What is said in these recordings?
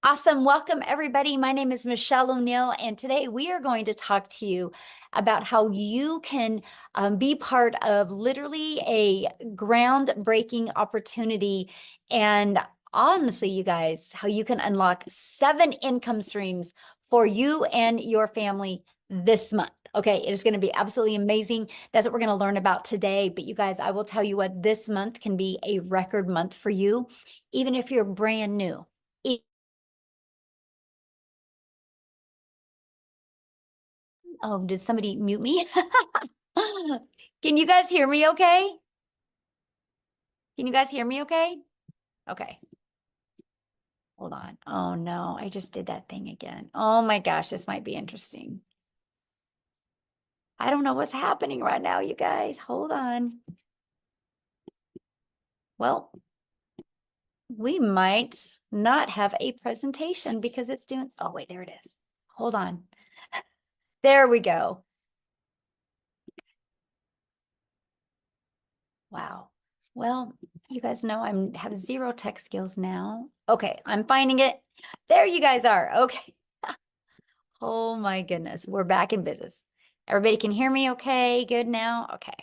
Awesome. Welcome, everybody. My name is Michelle O'Neill, and today we are going to talk to you about how you can be part of literally a groundbreaking opportunity. And honestly, you guys, how you can unlock 7 income streams for you and your family this month. Okay, it is going to be absolutely amazing. That's what we're going to learn about today. But you guys, I will tell you what, this month can be a record month for you, even if you're brand new. Oh, did somebody mute me? Can you guys hear me okay? Can you guys hear me okay? Okay. Hold on. Oh no, I just did that thing again. Oh my gosh, this might be interesting. I don't know what's happening right now, you guys. Hold on. Well, we might not have a presentation because it's doing, oh wait, there it is. Hold on. There we go. Wow. Well, you guys know I have 0 tech skills now. Okay, I'm finding it. There you guys are. Okay. Oh my goodness. We're back in business. Everybody can hear me okay? Good now? Okay.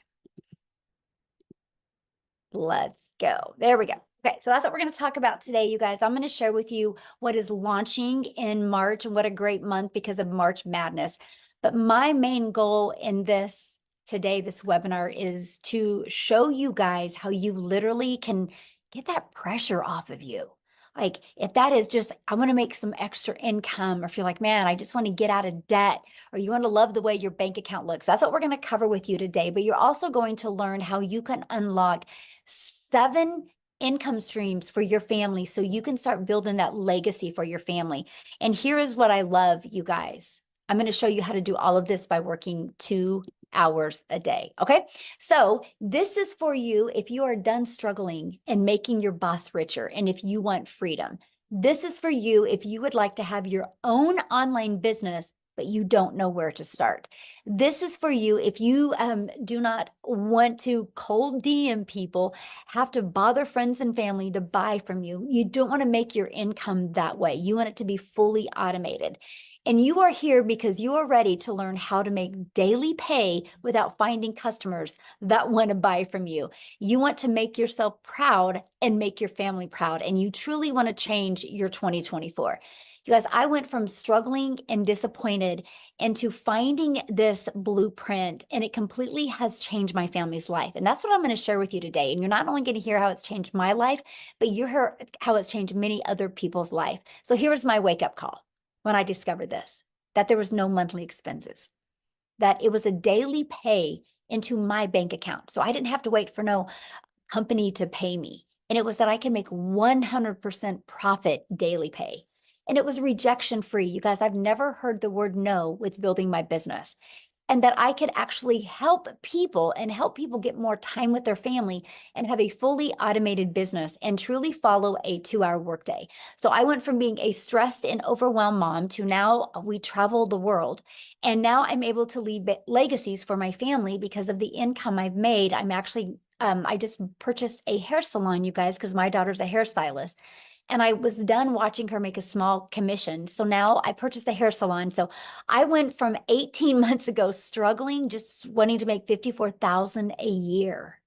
Let's go. There we go. Okay, so that's what we're going to talk about today, you guys. I'm going to share with you what is launching in March, and what a great month because of March Madness. But my main goal in this today, this webinar, is to show you guys how you literally can get that pressure off of you. Like if that is just, I want to make some extra income, or if you're like, man, I just want to get out of debt, or you want to love the way your bank account looks. That's what we're going to cover with you today. But you're also going to learn how you can unlock 7 income streams for your family so you can start building that legacy for your family. And here is what I love, you guys. I'm going to show you how to do all of this by working 2 hours a day. Okay. So this is for you if you are done struggling and making your boss richer, and if you want freedom. This is for you if you would like to have your own online business, but you don't know where to start. This is for you if you do not want to cold DM people, have to bother friends and family to buy from you. You don't want to make your income that way. You want it to be fully automated. And you are here because you are ready to learn how to make daily pay without finding customers that want to buy from you. You want to make yourself proud and make your family proud, and you truly want to change your 2024. You guys, I went from struggling and disappointed into finding this blueprint, and it completely has changed my family's life. And that's what I'm going to share with you today. And you're not only going to hear how it's changed my life, but you hear how it's changed many other people's life. So here's my wake-up call when I discovered this, that there was no monthly expenses, that it was a daily pay into my bank account. So I didn't have to wait for no company to pay me. And it was that I can make 100% profit daily pay. And it was rejection free. You guys, I've never heard the word no with building my business. And that I could actually help people and help people get more time with their family and have a fully automated business and truly follow a 2-hour workday. So I went from being a stressed and overwhelmed mom to now we travel the world. And now I'm able to leave legacies for my family because of the income I've made. I'm actually I just purchased a hair salon, you guys, because my daughter's a hairstylist. And I was done watching her make a small commission. So now I purchased a hair salon. So I went from 18 months ago struggling, just wanting to make 54,000 a year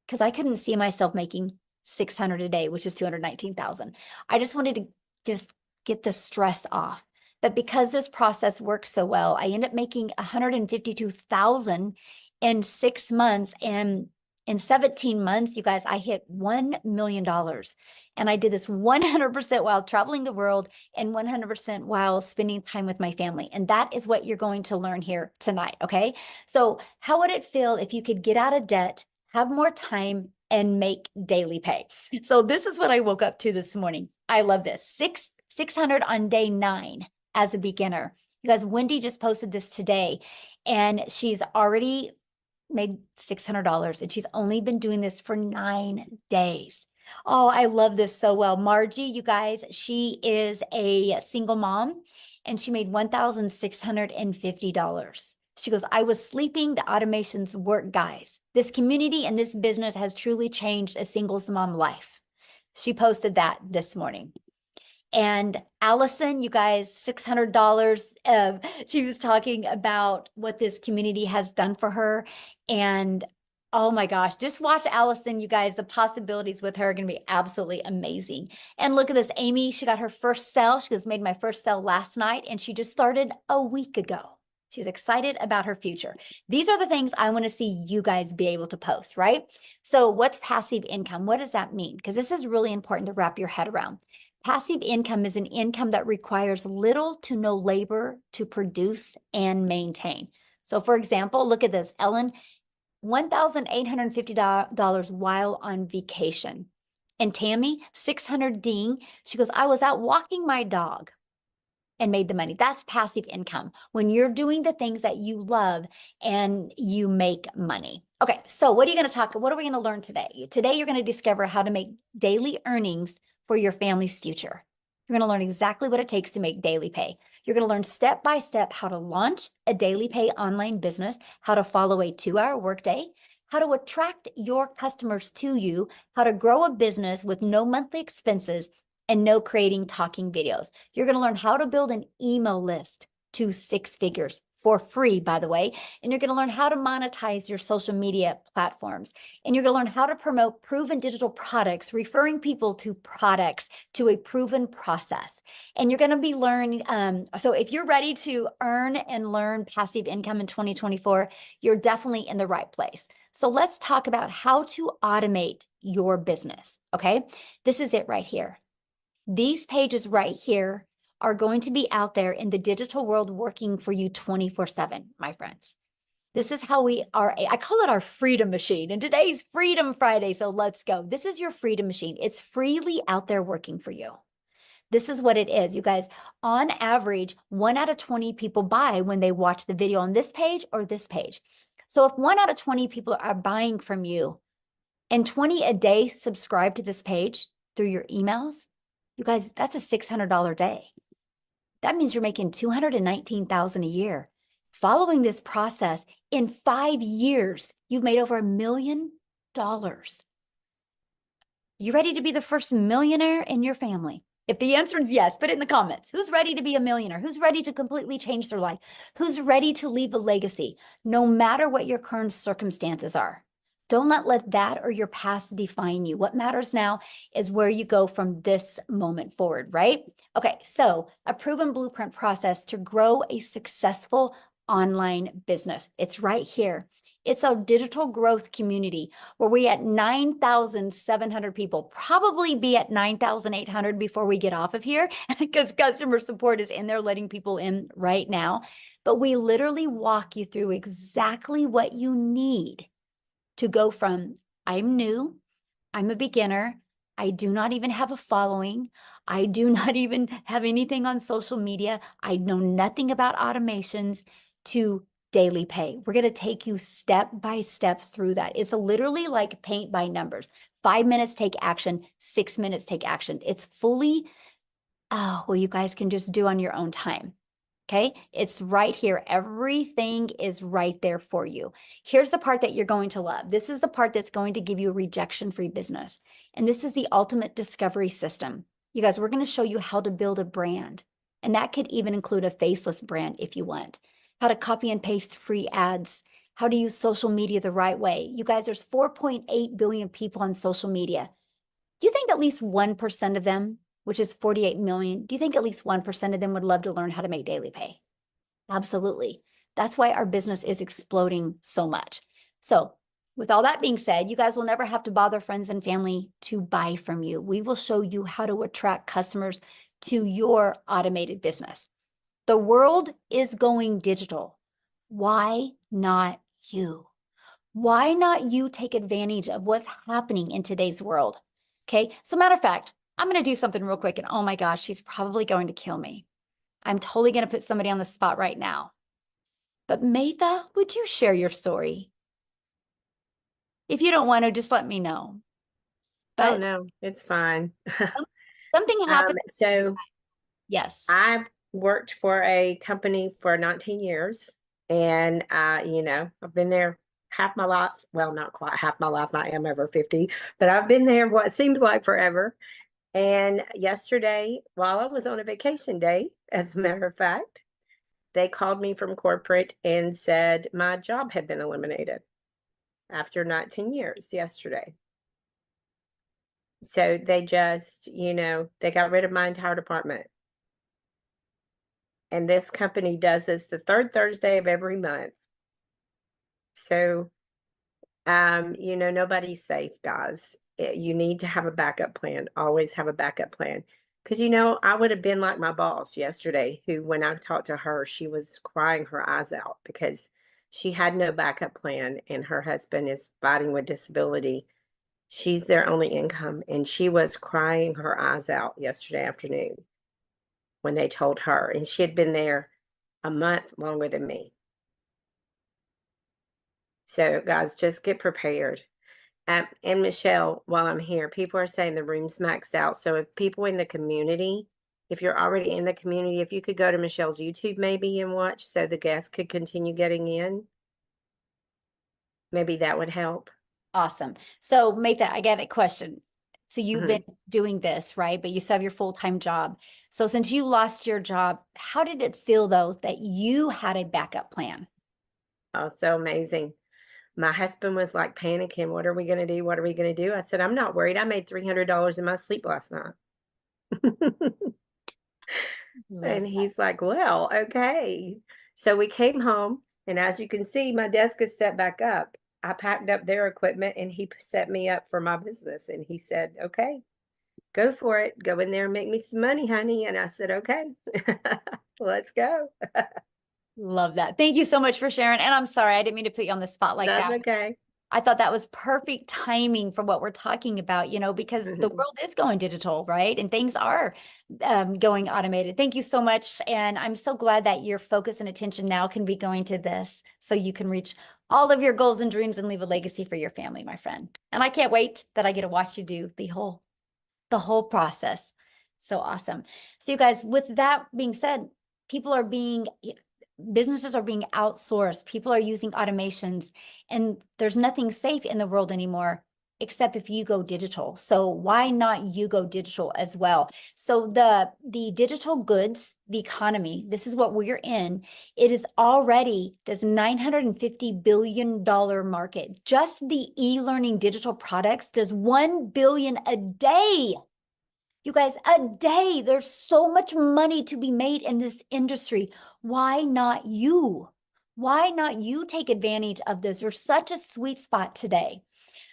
because I couldn't see myself making 600 a day, which is 219,000. I just wanted to just get the stress off. But because this process worked so well, I ended up making 152,000 in 6 months. And in 17 months, you guys, I hit $1 million. And I did this 100% while traveling the world and 100% while spending time with my family. And that is what you're going to learn here tonight. Okay. So how would it feel if you could get out of debt, have more time, and make daily pay? So this is what I woke up to this morning. I love this. 600 on day 9 as a beginner. You guys, Wendy just posted this today, and she's already made $600, and she's only been doing this for 9 days. Oh, I love this so well. Margie, you guys, she is a single mom, and she made $1,650. She goes, I was sleeping, the automations work, guys. This community and this business has truly changed a singles mom life. She posted that this morning. And Allison, you guys, $600. She was talking about what this community has done for her. And oh my gosh, just watch Allison, you guys. The possibilities with her are going to be absolutely amazing. And look at this, Amy, she got her first sale. She just made my first sale last night, and she just started a week ago. She's excited about her future. These are the things I want to see you guys be able to post, right? So what's passive income? What does that mean? Because this is really important to wrap your head around. Passive income is an income that requires little to no labor to produce and maintain. So for example, look at this, Ellen, $1,850 while on vacation. And Tammy, 600 ding. She goes, I was out walking my dog and made the money. That's passive income when you're doing the things that you love and you make money. Okay, so what are we going to learn today? Today, you're going to discover how to make daily earnings for your family's future. You're going to learn exactly what it takes to make daily pay. You're going to learn step by step how to launch a daily pay online business, how to follow a 2-hour workday, how to attract your customers to you, how to grow a business with no monthly expenses, and no creating talking videos. You're going to learn how to build an email list to 6 figures for free, by the way. And you're going to learn how to monetize your social media platforms. And you're going to learn how to promote proven digital products, referring people to products to a proven process. And you're going to be learning. So if you're ready to earn and learn passive income in 2024, you're definitely in the right place. So let's talk about how to automate your business. Okay. This is it right here. These pages right here are going to be out there in the digital world working for you 24/7, my friends. This is how we are. I call it our freedom machine. And today's Freedom Friday. So let's go. This is your freedom machine. It's freely out there working for you. This is what it is, you guys. On average, 1 out of 20 people buy when they watch the video on this page or this page. So if 1 out of 20 people are buying from you and 20 a day subscribe to this page through your emails, you guys, that's a $600 day. That means you're making $219,000 a year. Following this process, in 5 years, you've made over $1 million. You ready to be the first millionaire in your family? If the answer is yes, put it in the comments. Who's ready to be a millionaire? Who's ready to completely change their life? Who's ready to leave a legacy, no matter what your current circumstances are? Don't let that or your past define you. What matters now is where you go from this moment forward, right? Okay, so a proven blueprint process to grow a successful online business. It's right here. It's a digital growth community where we at 9,700 people, probably be at 9,800 before we get off of here because customer support is in there letting people in right now. But we literally walk you through exactly what you need to go from I'm new, I'm a beginner, I do not even have a following, I do not even have anything on social media, I know nothing about automations, to daily pay. We're going to take you step by step through that. It's literally like paint by numbers. 5 minutes, take action. 6 minutes, take action. It's fully, well, you guys can just do on your own time. Okay, it's right here. Everything is right there for you. Here's the part that you're going to love. This is the part that's going to give you a rejection-free business. And this is the ultimate discovery system. You guys, we're going to show you how to build a brand. And that could even include a faceless brand if you want. How to copy and paste free ads. How to use social media the right way. You guys, there's 4.8 billion people on social media. Do you think at least 1% of them, which is 48 million, do you think at least 1% of them would love to learn how to make daily pay? Absolutely. That's why our business is exploding so much. So with all that being said, you guys will never have to bother friends and family to buy from you. We will show you how to attract customers to your automated business. The world is going digital. Why not you? Why not you take advantage of what's happening in today's world? Okay, so matter of fact, I'm going to do something real quick, and oh my gosh, she's probably going to kill me. I'm totally going to put somebody on the spot right now. But Maytha, would you share your story? If you don't want to, just let me know. Oh But no, it's fine. something happened. So Yes. I worked for a company for 19 years, and I've been there half my life. Well, not quite half my life. I am over 50, but I've been there what seems like forever. And yesterday, while I was on a vacation day, as a matter of fact, they called me from corporate and said my job had been eliminated after 19 years yesterday. So they just, they got rid of my entire department. And this company does this the third Thursday of every month. So, nobody's safe, guys. You need to have a backup plan. Always have a backup plan. Because, I would have been like my boss yesterday, who, when I talked to her, she was crying her eyes out because she had no backup plan and her husband is fighting with disability. She's their only income. And she was crying her eyes out yesterday afternoon when they told her. And she had been there a month longer than me. So, guys, just get prepared. And Michelle, while I'm here, people are saying the room's maxed out. So, if people in the community, if you're already in the community, if you could go to Michelle's YouTube maybe and watch so the guests could continue getting in, maybe that would help. Awesome. So make that, I get a question. So you've been Mhm. doing this, right? But you still have your full-time job. So since you lost your job, how did it feel though that you had a backup plan? Oh, so amazing. My husband was like panicking. What are we going to do? What are we going to do? I said, I'm not worried. I made $300 in my sleep last night. Love And that. he's like, well, okay. So we came home, and as you can see, my desk is set back up. I packed up their equipment and he set me up for my business. And he said, okay, go for it. Go in there and make me some money, honey. And I said, okay, let's go. Love that. Thank you so much for sharing. And I'm sorry, I didn't mean to put you on the spot like That's that. okay. I thought that was perfect timing for what we're talking about, because the Mhm. world is going digital, right? And things are going automated. Thank you so much. And I'm so glad that your focus and attention now can be going to this so you can reach all of your goals and dreams and leave a legacy for your family, my friend. And I can't wait that I get to watch you do the whole process. So awesome. So you guys, with that being said, people are being businesses are being outsourced. People are using automations, and there's nothing safe in the world anymore except if you go digital. So why not you go digital as well? So the digital goods, the economy, this is what we're in. It is already this $950 billion market. Just the e-learning digital products does 1 billion a day. You guys, a day. There's so much money to be made in this industry. Why not you? Why not you take advantage of this? There's such a sweet spot today.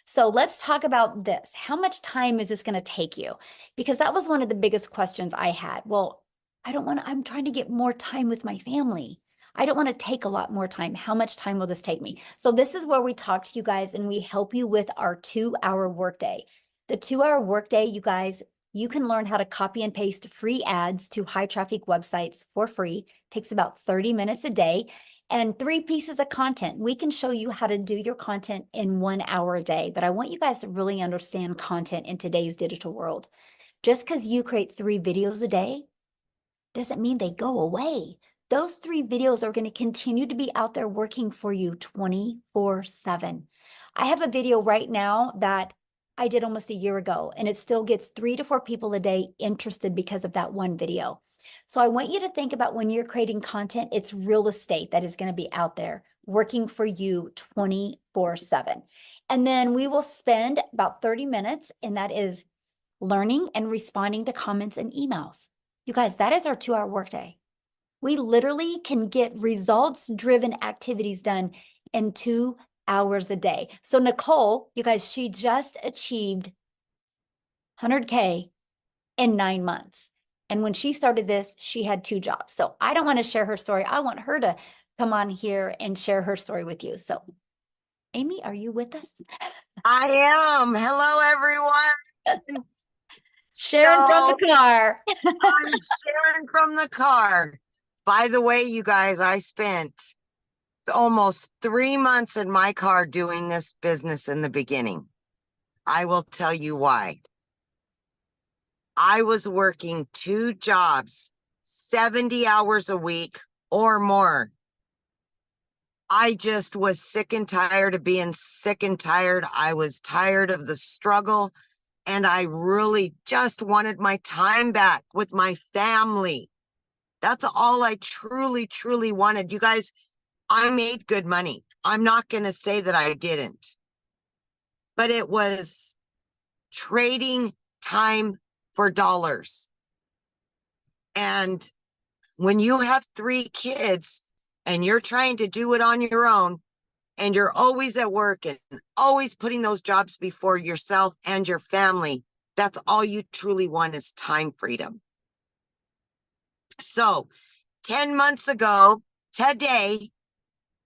So let's talk about this. How much time is this going to take you? Because that was one of the biggest questions I had. Well, I'm trying to get more time with my family. I don't want to take a lot more time. How much time will this take me? So this is where we talk to you guys and we help you with our 2-hour workday. The 2-hour workday, you guys, you can learn how to copy and paste free ads to high traffic websites for free. Takes about 30 minutes a day and 3 pieces of content. We can show you how to do your content in 1 hour a day, but I want you guys to really understand content in today's digital world. Just because you create 3 videos a day doesn't mean they go away. Those 3 videos are going to continue to be out there working for you 24/7. I have a video right now that I did almost a year ago, and it still gets 3 to 4 people a day interested because of that one video. So I want you to think about when you're creating content, it's real estate that is going to be out there working for you 24/7. And then we will spend about 30 minutes, and that is learning and responding to comments and emails. You guys, that is our 2-hour workday. We literally can get results-driven activities done in 2 hours a day. So Nicole, you guys, she just achieved 100K in 9 months. And when she started this, she had 2 jobs. So I don't want to share her story. I want her to come on here and share her story with you. So Amy, are you with us? I am. Hello, everyone. Sharon from So the car. I'm Sharon from the car. By the way, you guys, I spent almost 3 months in my car doing this business in the beginning. I will tell you why. I was working 2 jobs, 70 hours a week or more. I just was sick and tired of being sick and tired. I was tired of the struggle, and I really just wanted my time back with my family. That's all I truly, truly wanted. You guys, I made good money. I'm not going to say that I didn't, but it was trading time for dollars. And when you have 3 kids and you're trying to do it on your own, and you're always at work and always putting those jobs before yourself and your family, that's all you truly want is time freedom. So 10 months ago today,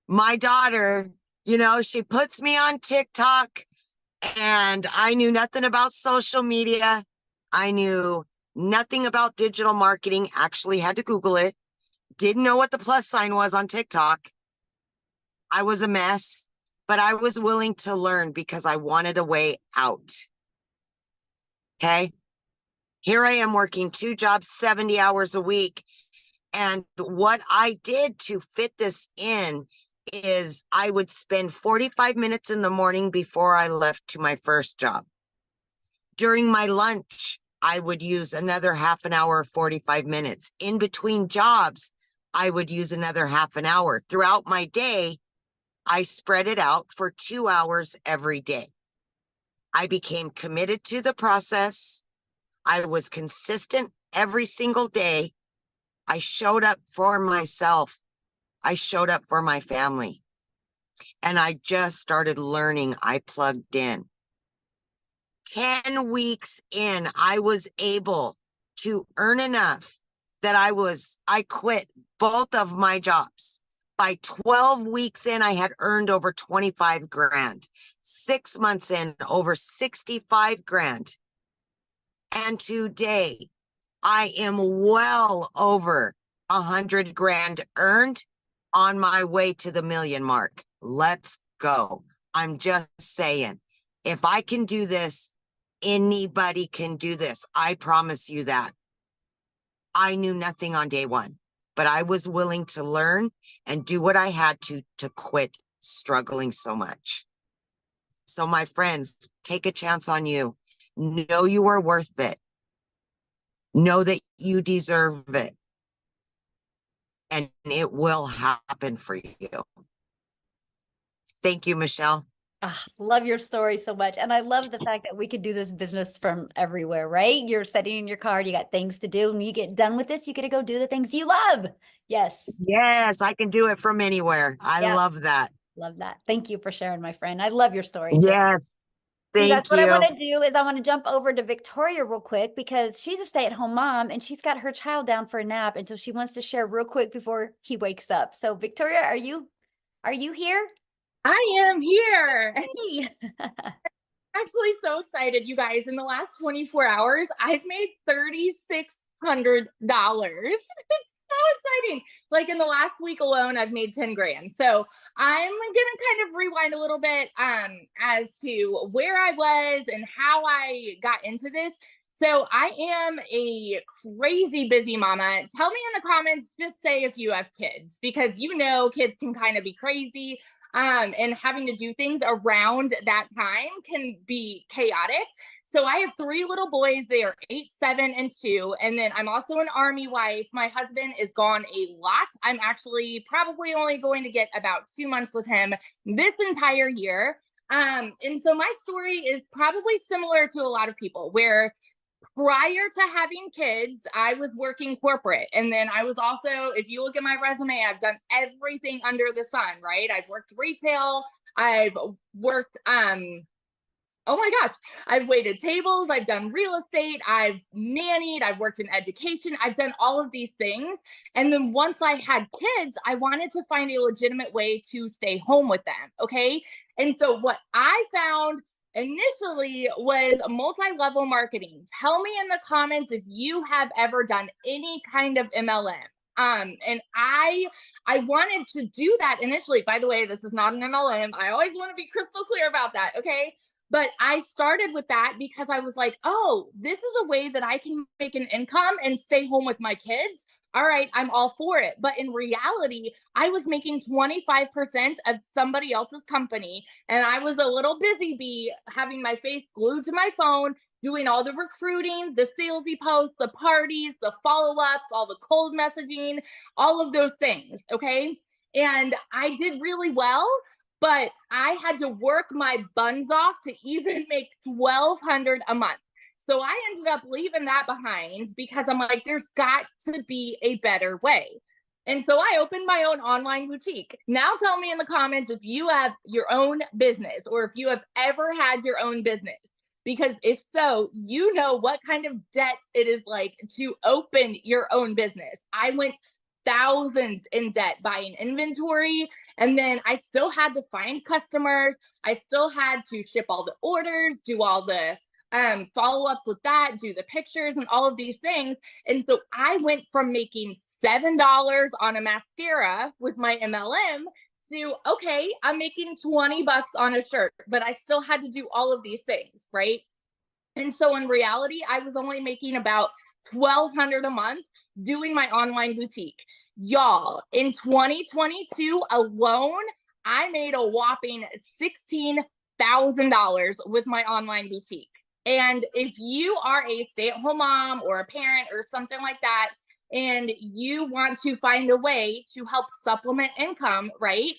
my daughter, she puts me on TikTok, and I knew nothing about social media. I knew nothing about digital marketing, actually had to Google it. Didn't know what the plus sign was on TikTok. I was a mess, but I was willing to learn because I wanted a way out. Okay. Here I am working 2 jobs, 70 hours a week. And what I did to fit this in is I would spend 45 minutes in the morning before I left to my first job. During my lunch, I would use another half an hour, 45 minutes. In between jobs, I would use another half an hour. Throughout my day, I spread it out for 2 hours every day. I became committed to the process. I was consistent every single day. I showed up for myself. I showed up for my family. And I just started learning. I plugged in. 10 weeks in, I was able to earn enough that I quit both of my jobs. By 12 weeks in, I had earned over 25 grand. 6 months in, over 65 grand. And today, I am well over 100 grand earned, on my way to the million mark. Let's go. I'm just saying, if I can do this, anybody can do this. I promise you that. I knew nothing on day one, but I was willing to learn and do what I had to quit struggling so much. So my friends, take a chance on you. Know you are worth it. Know that you deserve it. And it will happen for you. Thank you, Michelle. Love your story so much. And I love the fact that we could do this business from everywhere, right? You're sitting in your car, you got things to do, and you get done with this, you get to go do the things you love. Yes. Yes, I can do it from anywhere. I Yeah. love that. Love that. Thank you for sharing, my friend. I love your story too. Yes, So you guys, thank what I you. want to do is I want to jump over to Victoria real quick because she's a stay-at-home mom and she's got her child down for a nap. And so she wants to share real quick before he wakes up. So Victoria, are you here? I am here. Hey. Actually so excited, you guys. In the last 24 hours, I've made $3,600. It's so exciting. Like in the last week alone, I've made 10 grand. So I'm gonna kind of rewind a little bit as to where I was and how I got into this. So I am a crazy busy mama. Tell me in the comments, just say if you have kids, because kids can kind of be crazy. And having to do things around that time can be chaotic. So I have 3 little boys. They are 8, 7, and 2. And then I'm also an Army wife. My husband is gone a lot. I'm actually probably only going to get about 2 months with him this entire year. And so my story is probably similar to a lot of people where prior to having kids, I was working corporate. And then I was also, if you look at my resume, I've done everything under the sun, right? I've worked retail. I've worked, oh my gosh, I've waited tables. I've done real estate. I've nannied. I've worked in education. I've done all of these things. And then once I had kids, I wanted to find a legitimate way to stay home with them. Okay. And so what I found initially was multi-level marketing. Tell me in the comments if you have ever done any kind of MLM. And I wanted to do that initially. By the way, this is not an MLM. I always want to be crystal clear about that. Okay. But I started with that because I was like, oh, this is a way that I can make an income and stay home with my kids. all right, I'm all for it. But in reality, I was making 25% of somebody else's company. And I was a little busy bee having my face glued to my phone, doing all the recruiting, the salesy posts, the parties, the follow-ups, all the cold messaging, all of those things. Okay. And I did really well, but I had to work my buns off to even make $1,200 a month. So I ended up leaving that behind because I'm like, there's got to be a better way. And so I opened my own online boutique. Now tell me in the comments if you have your own business or if you have ever had your own business. Because if so, you know what kind of debt it is like to open your own business. I went thousands in debt buying inventory, and then I still had to find customers. I still had to ship all the orders, do all the follow-ups with that, do the pictures and all of these things. And so I went from making $7 on a mascara with my MLM to, okay, I'm making 20 bucks on a shirt, but I still had to do all of these things, right? And so in reality, I was only making about $1,200 a month doing my online boutique. Y'all, in 2022 alone, I made a whopping $16,000 with my online boutique. And if you are a stay-at-home mom or a parent or something like that, and you want to find a way to help supplement income, right?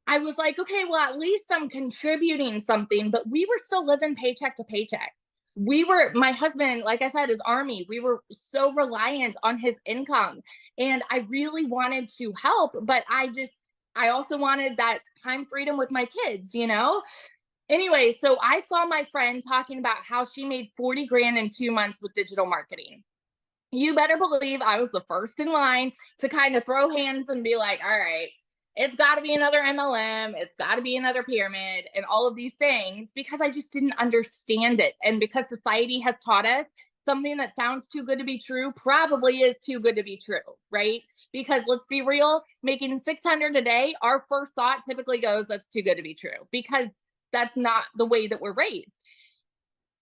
I was like, okay, well, at least I'm contributing something, but we were still living paycheck to paycheck. My husband, like I said, is Army. We were so reliant on his income. And I really wanted to help, but I also wanted that time freedom with my kids, you know? Anyway, so I saw my friend talking about how she made 40 grand in 2 months with digital marketing. You better believe I was the first in line to kind of throw hands and be like, all right, it's got to be another MLM. It's got to be another pyramid and all of these things because I just didn't understand it. And because society has taught us something that sounds too good to be true probably is too good to be true, right? Because let's be real, making 600 a day, our first thought typically goes, that's too good to be true because that's not the way that we're raised.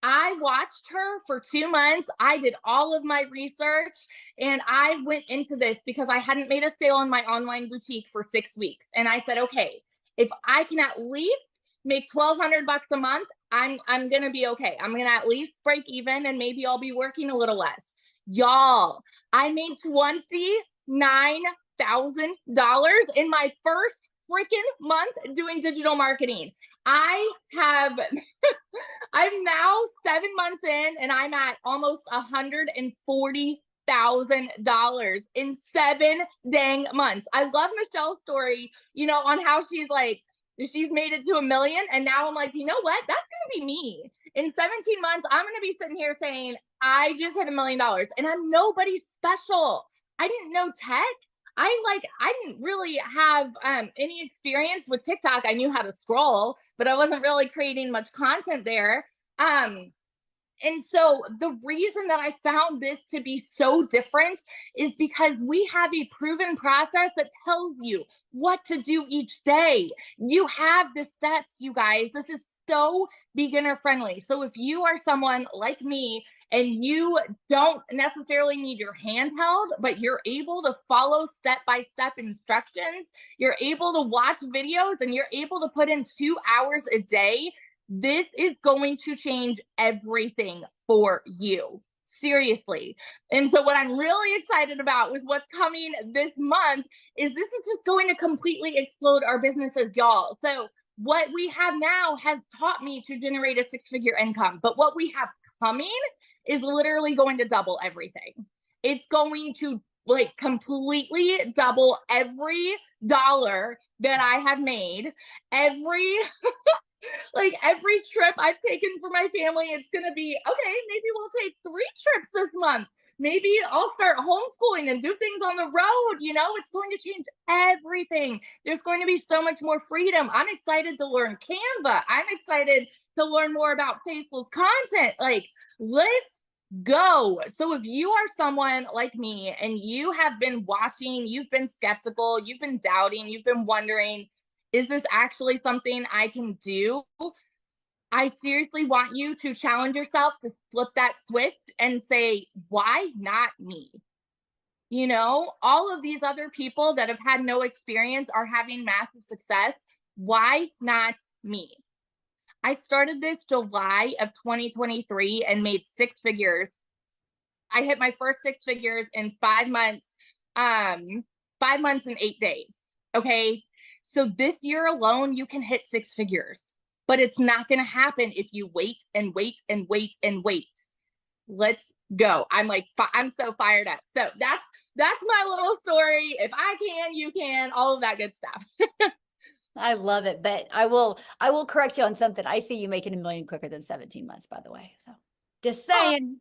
I watched her for 2 months. I did all of my research and I went into this because I hadn't made a sale in my online boutique for 6 weeks. And I said, okay, if I can at least make $1,200 a month, I'm going to be okay. I'm going to at least break even and maybe I'll be working a little less. Y'all, I made $29,000 in my first freaking month doing digital marketing. I'm now 7 months in and I'm at almost $140,000 in 7 dang months. I love Michelle's story, on how she's like, she's made it to $1 million. And now I'm like, you know what? That's going to be me. In 17 months, I'm going to be sitting here saying, I just hit $1 million and I'm nobody special. I didn't know tech. I didn't really have any experience with TikTok. I knew how to scroll, but I wasn't really creating much content there. And so the reason that I found this to be so different is because we have a proven process that tells you what to do each day. You have the steps, you guys. This is so beginner friendly. So if you are someone like me and you don't necessarily need your hand held, but you're able to follow step-by-step instructions, you're able to watch videos, and you're able to put in 2 hours a day, this is going to change everything for you. Seriously. And so what I'm really excited about with what's coming this month is this is just going to completely explode our businesses, y'all. So what we have now has taught me to generate a 6-figure income, but what we have coming is literally going to double everything. It's going to completely double every dollar that I have made, every trip I've taken for my family. It's going to be, okay, maybe we'll take 3 trips this month. Maybe I'll start homeschooling and do things on the road. It's going to change everything. There's going to be so much more freedom. I'm excited to learn Canva. I'm excited to learn more about faceless content. Let's go. So if you are someone like me and you have been watching, you've been skeptical, you've been doubting, you've been wondering, is this actually something I can do? I seriously want you to challenge yourself to flip that switch and say, why not me? You know, all of these other people that have had no experience are having massive success. Why not me? I started this July of 2023 and made six figures. I hit my first six figures in 5 months, 5 months and 8 days. Okay. So this year alone, you can hit six figures, but it's not going to happen if you wait and wait and wait and wait. Let's go. I'm so fired up. So that's my little story. If I can, you can, all of that good stuff. I love it, but I will correct you on something. I see you making $1 million quicker than 17 months, by the way. So just saying.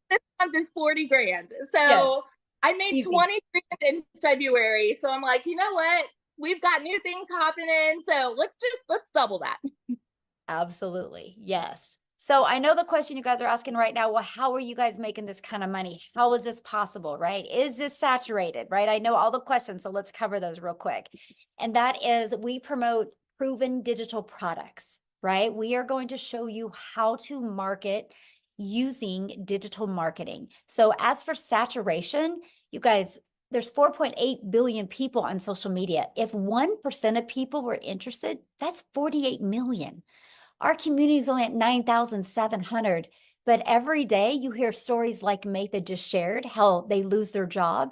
This month is 40 grand. So Yes, I made easy. 20 grand in February. So I'm like, you know what? We've got new things hopping in. So let's double that. Absolutely. Yes. So I know the question you guys are asking right now, well, how are you guys making this kind of money? How is this possible, right? Is this saturated, right? I know all the questions, so let's cover those real quick. And that is, we promote proven digital products, right? We are going to show you how to market using digital marketing. So as for saturation, you guys, there's 4.8 billion people on social media. If 1% of people were interested, that's 48 million. Our community is only at 9,700, but every day you hear stories like Matha just shared, how they lose their job.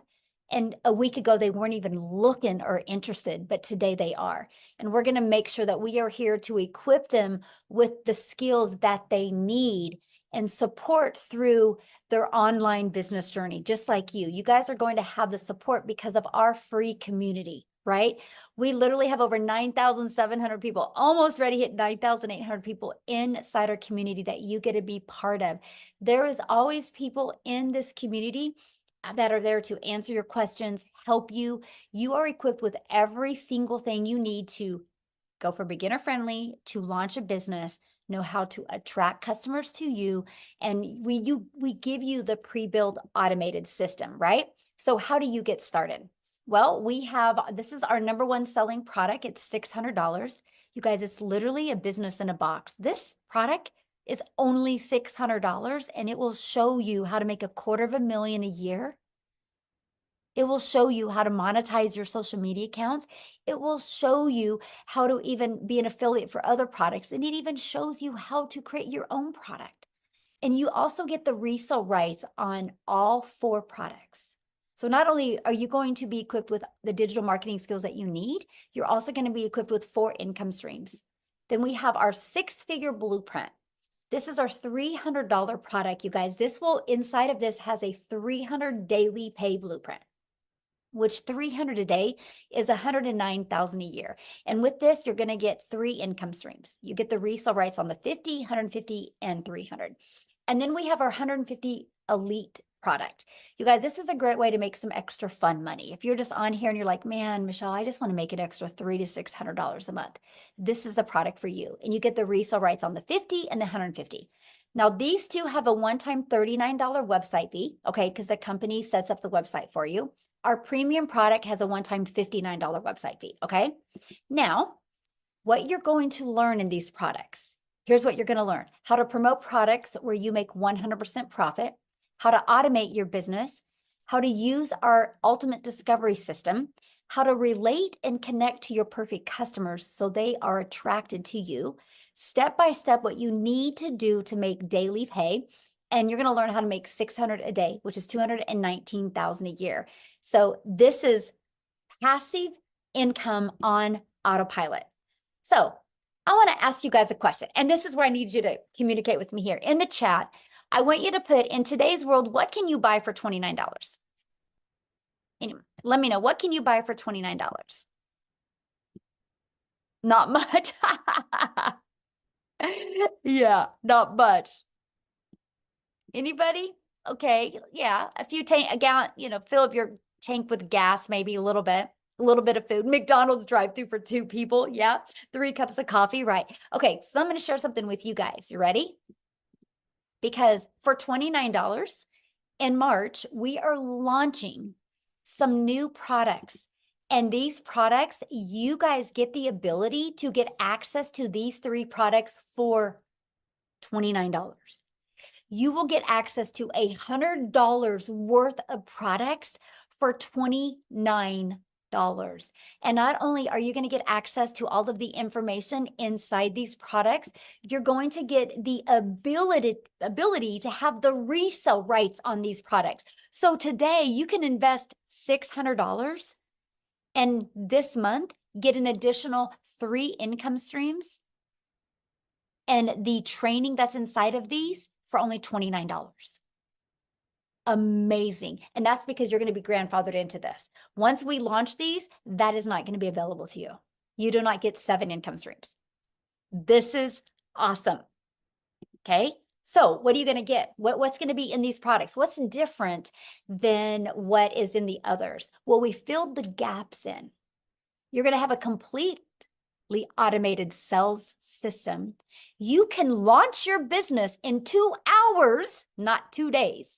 And a week ago, they weren't even looking or interested, but today they are. And we're going to make sure that we are here to equip them with the skills that they need and support through their online business journey, just like you. You guys are going to have the support because of our free community, right? We literally have over 9,700 people, almost ready to hit 9,800 people inside our community that you get to be part of. There is always people in this community that are there to answer your questions, help you. You are equipped with every single thing you need to go for beginner friendly, to launch a business, know how to attract customers to you. And we give you the pre-built automated system, right? So how do you get started? Well, this is our number one selling product. It's $600. You guys, it's literally a business in a box. This product is only $600 and it will show you how to make $250,000 a year. It will show you how to monetize your social media accounts. It will show you how to even be an affiliate for other products. And it even shows you how to create your own product. And you also get the resale rights on all 4 products. So not only are you going to be equipped with the digital marketing skills that you need, you're also going to be equipped with 4 income streams. Then we have our 6-figure blueprint. This is our $300 product, you guys. Inside of this has a 300 daily pay blueprint, which 300 a day is 109,000 a year. And with this, you're going to get 3 income streams. You get the resale rights on the 50, 150, and 300. And then we have our 150 elite product. You guys, this is a great way to make some extra fun money. If you're just on here and you're like, man, Michelle, I just want to make an extra $300 to $600 a month. This is a product for you. And you get the resale rights on the 50 and the 150. Now, these two have a one-time $39 website fee, okay, because the company sets up the website for you. Our premium product has a one-time $59 website fee, okay? Now, what you're going to learn in these products, here's what you're going to learn: how to promote products where you make 100% profit, how to automate your business, how to use our ultimate discovery system, how to relate and connect to your perfect customers so they are attracted to you, step by step what you need to do to make daily pay. And you're going to learn how to make 600 a day, which is 219,000 a year. So this is passive income on autopilot. So I want to ask you guys a question, and this is where I need you to communicate with me here in the chat. I want you to put, in today's world, what can you buy for $29? Anyway, let me know, what can you buy for $29? Not much. Yeah, not much. Anybody? Okay, yeah, a gallon, fill up your tank with gas, maybe a little bit of food. McDonald's drive-through for 2 people, yeah. 3 cups of coffee, right? Okay, so I'm going to share something with you guys. You ready? Because for $29 in March, we are launching some new products. And these products, you guys get the ability to get access to these 3 products for $29. you will get access to $100 worth of products for $29. And not only are you going to get access to all of the information inside these products, you're going to get the ability to have the resale rights on these products. So today you can invest $600 and this month get an additional 3 income streams and the training that's inside of these for only $29. Amazing. And that's because you're going to be grandfathered into this. Once we launch these, that is not going to be available to you. You do not get 7 income streams. This is awesome. Okay. So what are you going to get? What's going to be in these products? What's different than what is in the others? Well, we filled the gaps in. You're going to have a completely automated sales system. You can launch your business in 2 hours, not 2 days.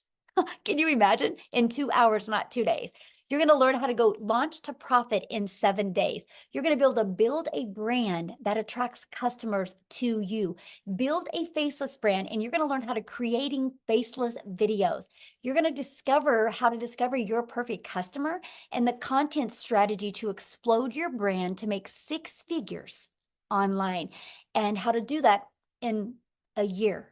Can you imagine? In 2 hours, not 2 days. You're going to learn how to go launch to profit in 7 days. You're going to be able to build a brand that attracts customers to you. Build a faceless brand, and you're going to learn how to creating faceless videos. You're going to discover how to discover your perfect customer and the content strategy to explode your brand to make 6 figures online, and how to do that in a year.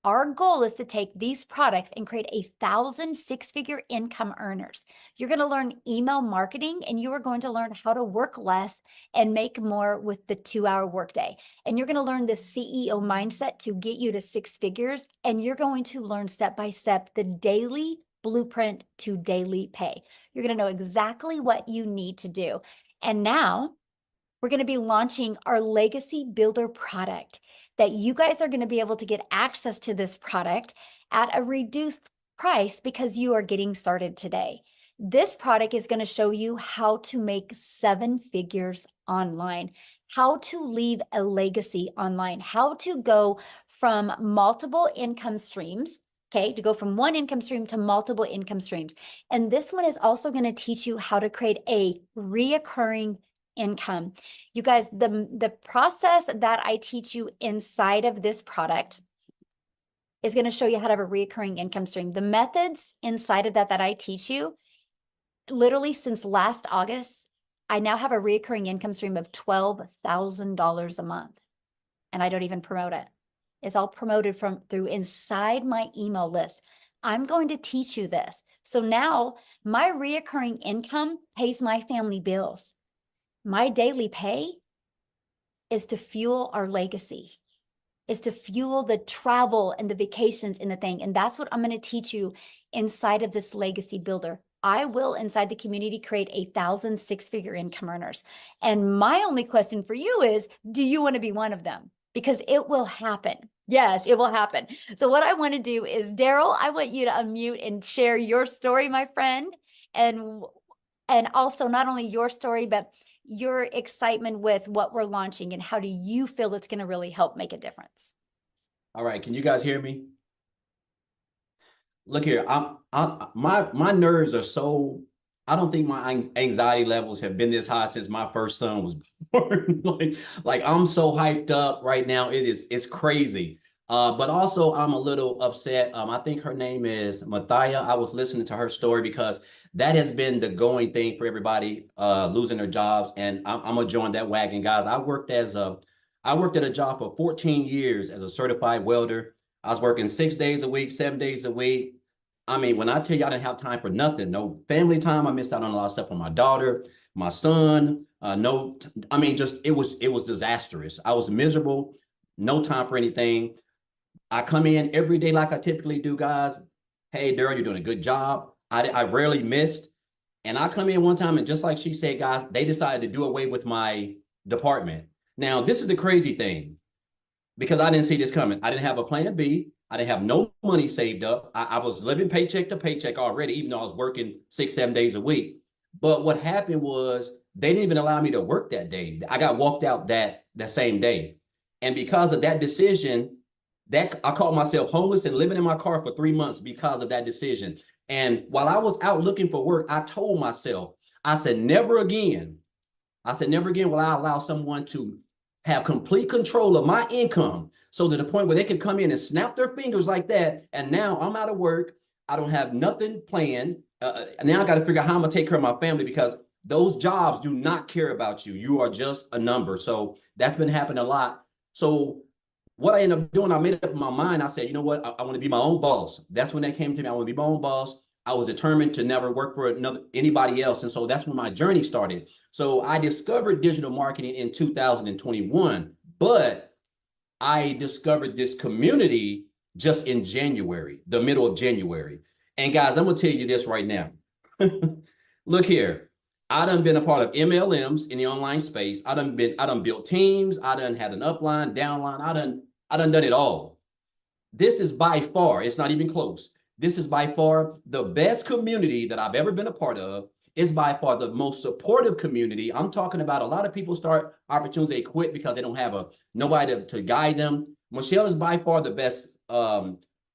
Our goal is to take these products and create 1,000 6-figure income earners. You're going to learn email marketing, and you are going to learn how to work less and make more with the 2-hour workday. And you're going to learn the CEO mindset to get you to 6 figures. And you're going to learn step by step the daily blueprint to daily pay. You're going to know exactly what you need to do. And now we're going to be launching our Legacy Builder product that you guys are going to be able to get access to this product at a reduced price because you are getting started today. This product is going to show you how to make 7 figures online, how to leave a legacy online, how to go from multiple income streams, okay, to go from 1 income stream to multiple income streams. And this one is also going to teach you how to create a reoccurring income. You guys, the process that I teach you inside of this product is going to show you how to have a recurring income stream. The methods inside of that I teach you, literally since last August, I now have a recurring income stream of $12,000 a month, and I don't even promote it. It's all promoted through inside my email list. I'm going to teach you this. So now my recurring income pays my family bills. My daily pay is to fuel our legacy, is to fuel the travel and the vacations and the thing. And that's what I'm going to teach you inside of this Legacy Builder. I will, inside the community, create 1,000 6-figure income earners. And my only question for you is, do you want to be one of them? Because it will happen. Yes, it will happen. So what I want to do is, Daryl, I want you to unmute and share your story, my friend. And also not only your story, but your excitement with what we're launching and how do you feel it's going to really help make a difference? All right, can you guys hear me? Look here, my nerves are so, I don't think my anxiety levels have been this high since my first son was born. like I'm so hyped up right now. It's crazy. But also I'm a little upset. I think her name is Mathia. I was listening to her story because that has been the going thing for everybody losing their jobs. And I'm gonna join that wagon, guys. I worked at a job for 14 years as a certified welder. I was working 6 days a week, 7 days a week. I mean, when I tell you I didn't have time for nothing, no family time, I missed out on a lot of stuff for my daughter, my son. Just it was disastrous. I was miserable, no time for anything. I come in every day like I typically do, guys. Hey, Daryl, you're doing a good job. I rarely missed. And I come in one time, and just like she said, guys, they decided to do away with my department. Now, this is the crazy thing, because I didn't see this coming. I didn't have a plan B. I didn't have no money saved up. I was living paycheck to paycheck already, even though I was working 6, 7 days a week. But what happened was they didn't even allow me to work that day. I got walked out that same day. And because of that decision, that I called myself homeless and living in my car for 3 months because of that decision. And while I was out looking for work, I told myself, I said, never again will I allow someone to have complete control of my income. So to the point where they could come in and snap their fingers like that. And now I'm out of work. I don't have nothing planned. Now I got to figure out how I'm gonna take care of my family, because those jobs do not care about you. You are just a number. So that's been happening a lot. So what I ended up doing, I made up in my mind. I said, you know what? I want to be my own boss. That's when that came to me. I want to be my own boss. I was determined to never work for anybody else. And so that's when my journey started. So I discovered digital marketing in 2021, but I discovered this community just in January, the middle of January. And guys, I'm gonna tell you this right now. Look here. I done been a part of MLMs in the online space. I done built teams. I done had an upline, downline. I done it all. This is by far, it's not even close. This is by far the best community that I've ever been a part of. It's by far the most supportive community. I'm talking about a lot of people start opportunities, they quit because they don't have nobody to guide them. Michelle is by far the best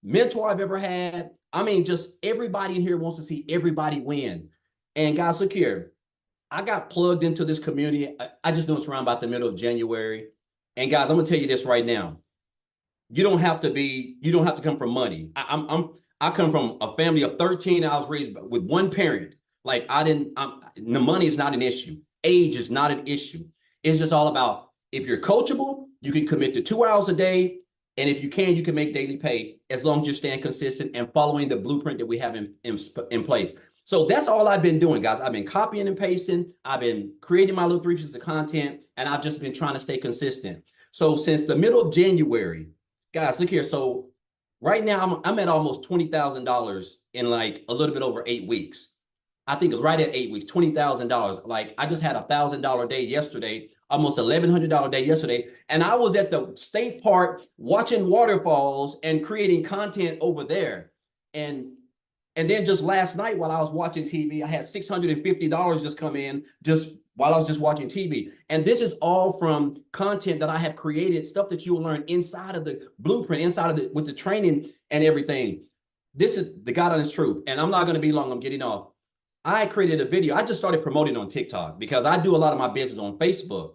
mentor I've ever had. I mean, just everybody in here wants to see everybody win. And guys, look here. I got plugged into this community. I just know it's around about the middle of January. And guys, I'm gonna tell you this right now. You don't have to come from money. I come from a family of 13. I was raised with one parent. Like the money is not an issue. Age is not an issue. It's just all about, if you're coachable, you can commit to 2 hours a day. And if you can make daily pay, as long as you're staying consistent and following the blueprint that we have in place. So that's all I've been doing, guys. I've been copying and pasting. I've been creating my little 3 pieces of content, and I've just been trying to stay consistent. So since the middle of January, guys, look here. So right now I'm at almost $20,000 in like a little bit over 8 weeks. I think it's right at 8 weeks, $20,000. Like, I just had $1,000 day yesterday, almost $1,100 day yesterday. And I was at the state park watching waterfalls and creating content over there. And then just last night while I was watching TV, I had $650 just come in just while I was just watching TV. And this is all from content that I have created, stuff that you will learn inside of the blueprint, with the training and everything. This is the God honest truth. And I'm not going to be long. I'm getting off. I created a video. I just started promoting on TikTok because I do a lot of my business on Facebook.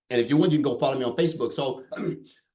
And if you want, you can go follow me on Facebook. So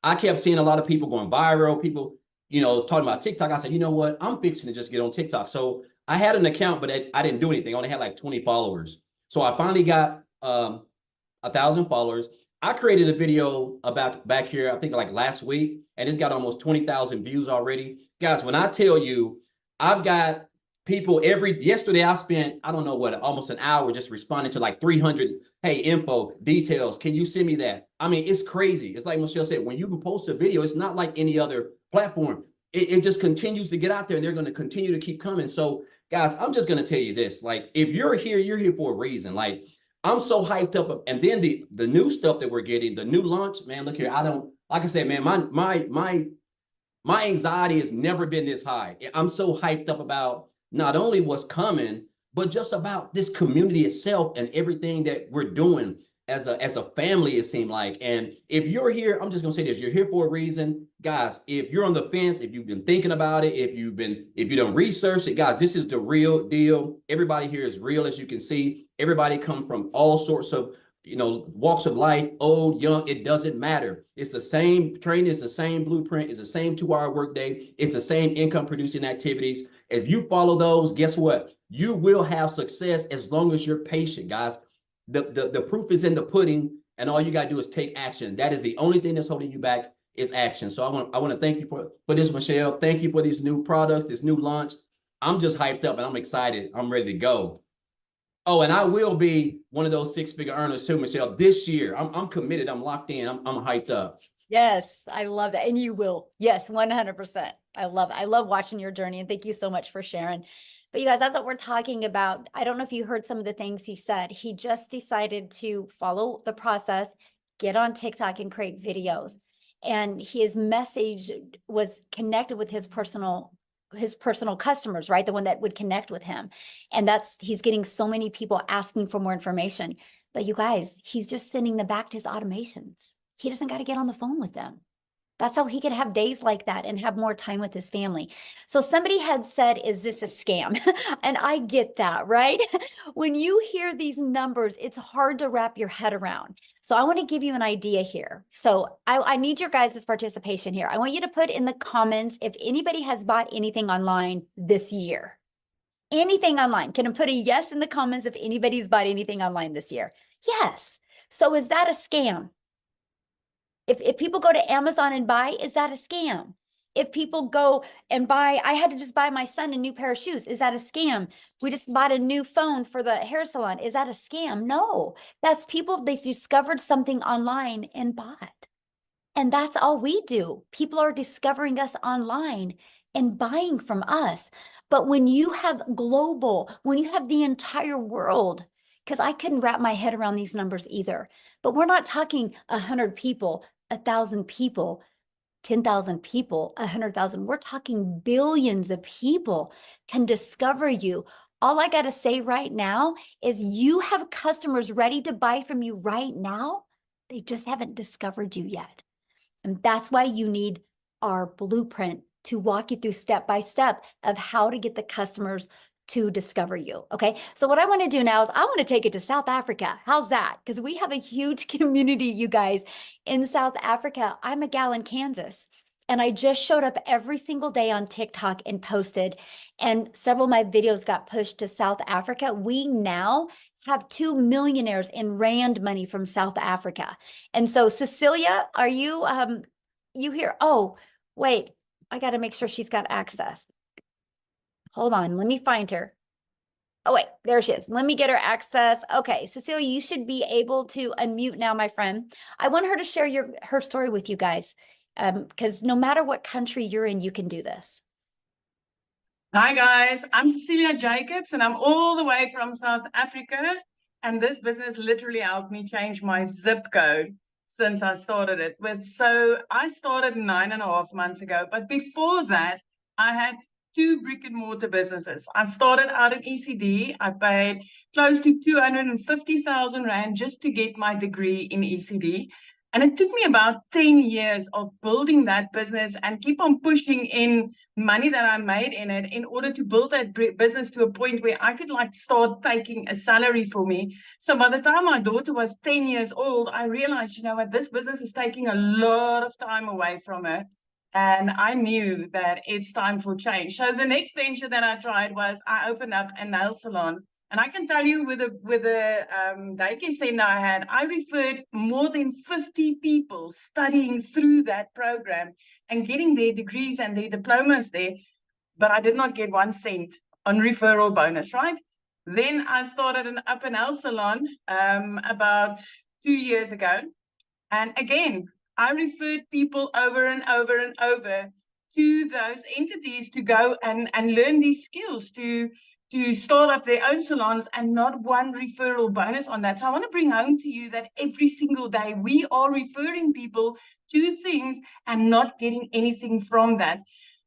I kept seeing a lot of people going viral, people, talking about TikTok. I said, you know what? I'm fixing to just get on TikTok. So I had an account, but I didn't do anything. I only had like 20 followers. So I finally got 1,000 followers. I created a video about back here, I think like last week, and it's got almost 20,000 views already. Guys, when I tell you, I've got people yesterday I spent, I don't know what, almost an hour just responding to like 300, hey, info, details. Can you send me that? I mean, it's crazy. It's like Michelle said, when you can post a video, it's not like any other platform. It just continues to get out there, and they're going to continue to keep coming. So guys, I'm just going to tell you this, like, if you're here for a reason. Like, I'm so hyped up. And then the new stuff that we're getting, the new launch, man, look here. Like I said, man, my anxiety has never been this high. I'm so hyped up about not only what's coming, but just about this community itself and everything that we're doing as a family, it seemed like. And if you're here, I'm just gonna say this, you're here for a reason. Guys, if you're on the fence, if you've been thinking about it, if you done researched it, guys, this is the real deal. Everybody here is real, as you can see. Everybody comes from all sorts of walks of life, old, young, it doesn't matter. It's the same training, it's the same blueprint, it's the same 2-hour workday, it's the same income producing activities. If you follow those, guess what? You will have success as long as you're patient, guys. The proof is in the pudding, and all you got to do is take action. That is the only thing that's holding you back, is action. So I want to thank you for this, Michelle. Thank you for these new products, this new launch. I'm just hyped up and I'm excited. I'm ready to go. Oh, and I will be one of those 6-figure earners too, Michelle, this year. I'm committed. I'm locked in. I'm hyped up. Yes, I love that. And you will. Yes, 100%. I love it. I love watching your journey, and thank you so much for sharing. But you guys, that's what we're talking about. I don't know if you heard some of the things he said. He just decided to follow the process, get on TikTok and create videos. And his message was connected with his personal customers, right? The one that would connect with him. And he's getting so many people asking for more information. But you guys, he's just sending them back to his automations. He doesn't got to get on the phone with them. That's how he could have days like that and have more time with his family. So somebody had said, is this a scam? And I get that, right? When you hear these numbers, it's hard to wrap your head around. So I want to give you an idea here. So I need your guys' participation here. I want you to put in the comments if anybody has bought anything online this year. Anything online. Can I put a yes in the comments if anybody's bought anything online this year? Yes. So is that a scam? If people go to Amazon and buy, is that a scam? If people go and buy, I had to just buy my son a new pair of shoes. Is that a scam? We just bought a new phone for the hair salon. Is that a scam? No, that's people, they discovered something online and bought. And that's all we do. People are discovering us online and buying from us. But when you have global, when you have the entire world, because I couldn't wrap my head around these numbers either, but we're not talking 100 people, 1,000 people, 10,000 people, 100,000. We're talking billions of people can discover you. All I got to say right now is you have customers ready to buy from you right now. They just haven't discovered you yet. And that's why you need our blueprint to walk you through step by step of how to get the customers to discover you. Okay. So what I want to do now is I want to take it to South Africa. How's that? Because we have a huge community, you guys, in South Africa. I'm a gal in Kansas. And I just showed up every single day on TikTok and posted, and several of my videos got pushed to South Africa. We now have 2 millionaires in rand money from South Africa. And so Cecilia, are you you here? Oh, wait, I got to make sure she's got access. Hold on, let me find her. Oh, wait, there she is. Let me get her access. Okay, Cecilia, you should be able to unmute now, my friend. I want her to share her story with you guys, because no matter what country you're in, you can do this. Hi guys, I'm Cecilia Jacobs and I'm all the way from South Africa, and this business literally helped me change my zip code since I started it with. So I started 9.5 months ago, but before that I had 2 brick and mortar businesses. I started out at ECD. I paid close to 250,000 Rand just to get my degree in ECD. And it took me about 10 years of building that business and keep on pushing in money that I made in it in order to build that business to a point where I could like start taking a salary for me. So by the time my daughter was 10 years old, I realized, you know what, this business is taking a lot of time away from her. And I knew that it's time for change. So the next venture that I tried was I opened up a nail salon. And I can tell you with the daycare center I had, I referred more than 50 people studying through that program and getting their degrees and their diplomas there. But I did not get 1 cent on referral bonus, right? Then I started an up and nail salon about 2 years ago. And again, I referred people over and over and over to those entities to go and learn these skills to start up their own salons, and not 1 referral bonus on that. So I want to bring home to you that every single day we are referring people to things and not getting anything from that.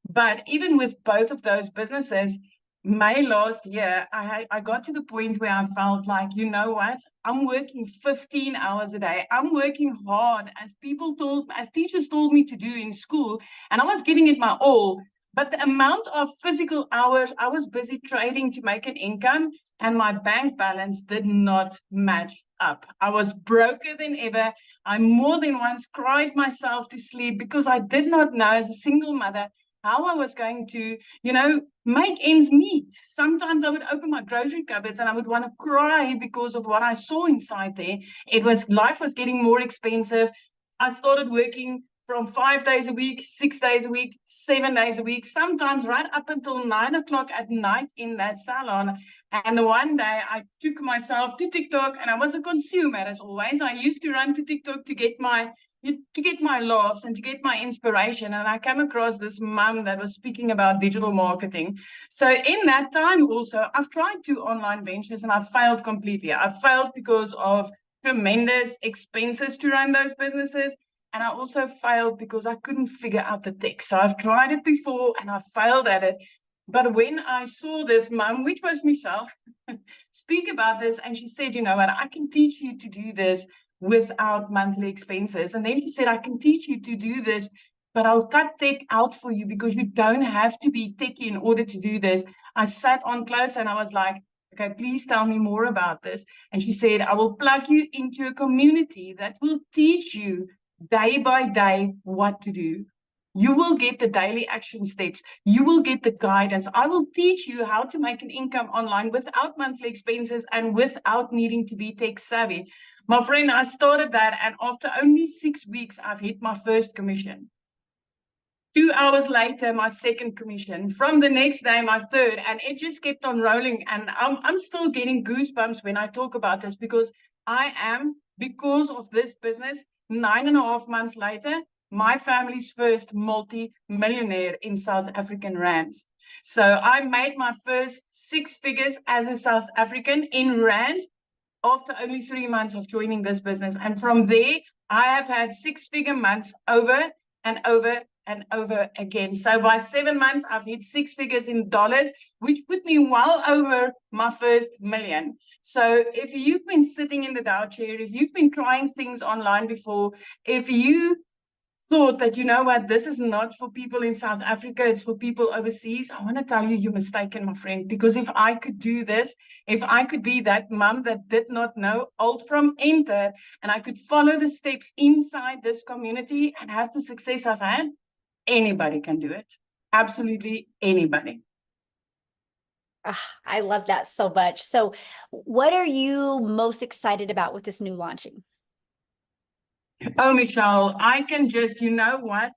But even with both of those businesses, May last year, I got to the point where I felt like, you know what, I'm working 15 hours a day. I'm working hard as teachers told me to do in school, and I was giving it my all. But the amount of physical hours I was busy trading to make an income, and my bank balance did not match up. I was broker than ever. I more than once cried myself to sleep because I did not know, as a single mother, how I was going to, make ends meet. Sometimes I would open my grocery cupboards and I would want to cry because of what I saw inside there. Life was getting more expensive. I started working from 5 days a week, 6 days a week, 7 days a week, sometimes right up until 9 o'clock at night in that salon. And the one day I took myself to TikTok, and I was a consumer as always. I used to run to TikTok to get my laughs and to get my inspiration. And I came across this mom that was speaking about digital marketing. So in that time also, I've tried 2 online ventures and I failed completely. I failed because of tremendous expenses to run those businesses. And I also failed because I couldn't figure out the tech. So I've tried it before and I failed at it. But when I saw this mom, which was Michelle, speak about this, and she said, you know what, I can teach you to do this without monthly expenses. And then she said, I can teach you to do this but I'll cut tech out for you because you don't have to be techie in order to do this. I sat on close and I was like, okay, please tell me more about this. And she said, I will plug you into a community that will teach you day by day what to do. You will get the daily action steps. You will get the guidance. I will teach you how to make an income online without monthly expenses and without needing to be tech savvy. My friend, I started that, and after only 6 weeks, I've hit my first commission. 2 hours later, my second commission. From the next day, my third, and it just kept on rolling. And I'm still getting goosebumps when I talk about this because I am, because of this business, 9.5 months later, my family's first multi-millionaire in South African rands. So I made my first 6 figures as a South African in rands after only 3 months of joining this business. And from there, I have had 6-figure months over and over and over again. So by 7 months, I've hit 6 figures in dollars, which put me well over my first million. So if you've been sitting in the Dow chair, if you've been trying things online before, if you thought that, you know what, this is not for people in South Africa, it's for people overseas, I want to tell you, you're mistaken, my friend, because if I could do this, if I could be that mom that did not know alt from enter, and I could follow the steps inside this community and have the success I've had, anybody can do it. Absolutely anybody. I love that so much. So what are you most excited about with this new launching? Oh, Michelle, I can just, you know what?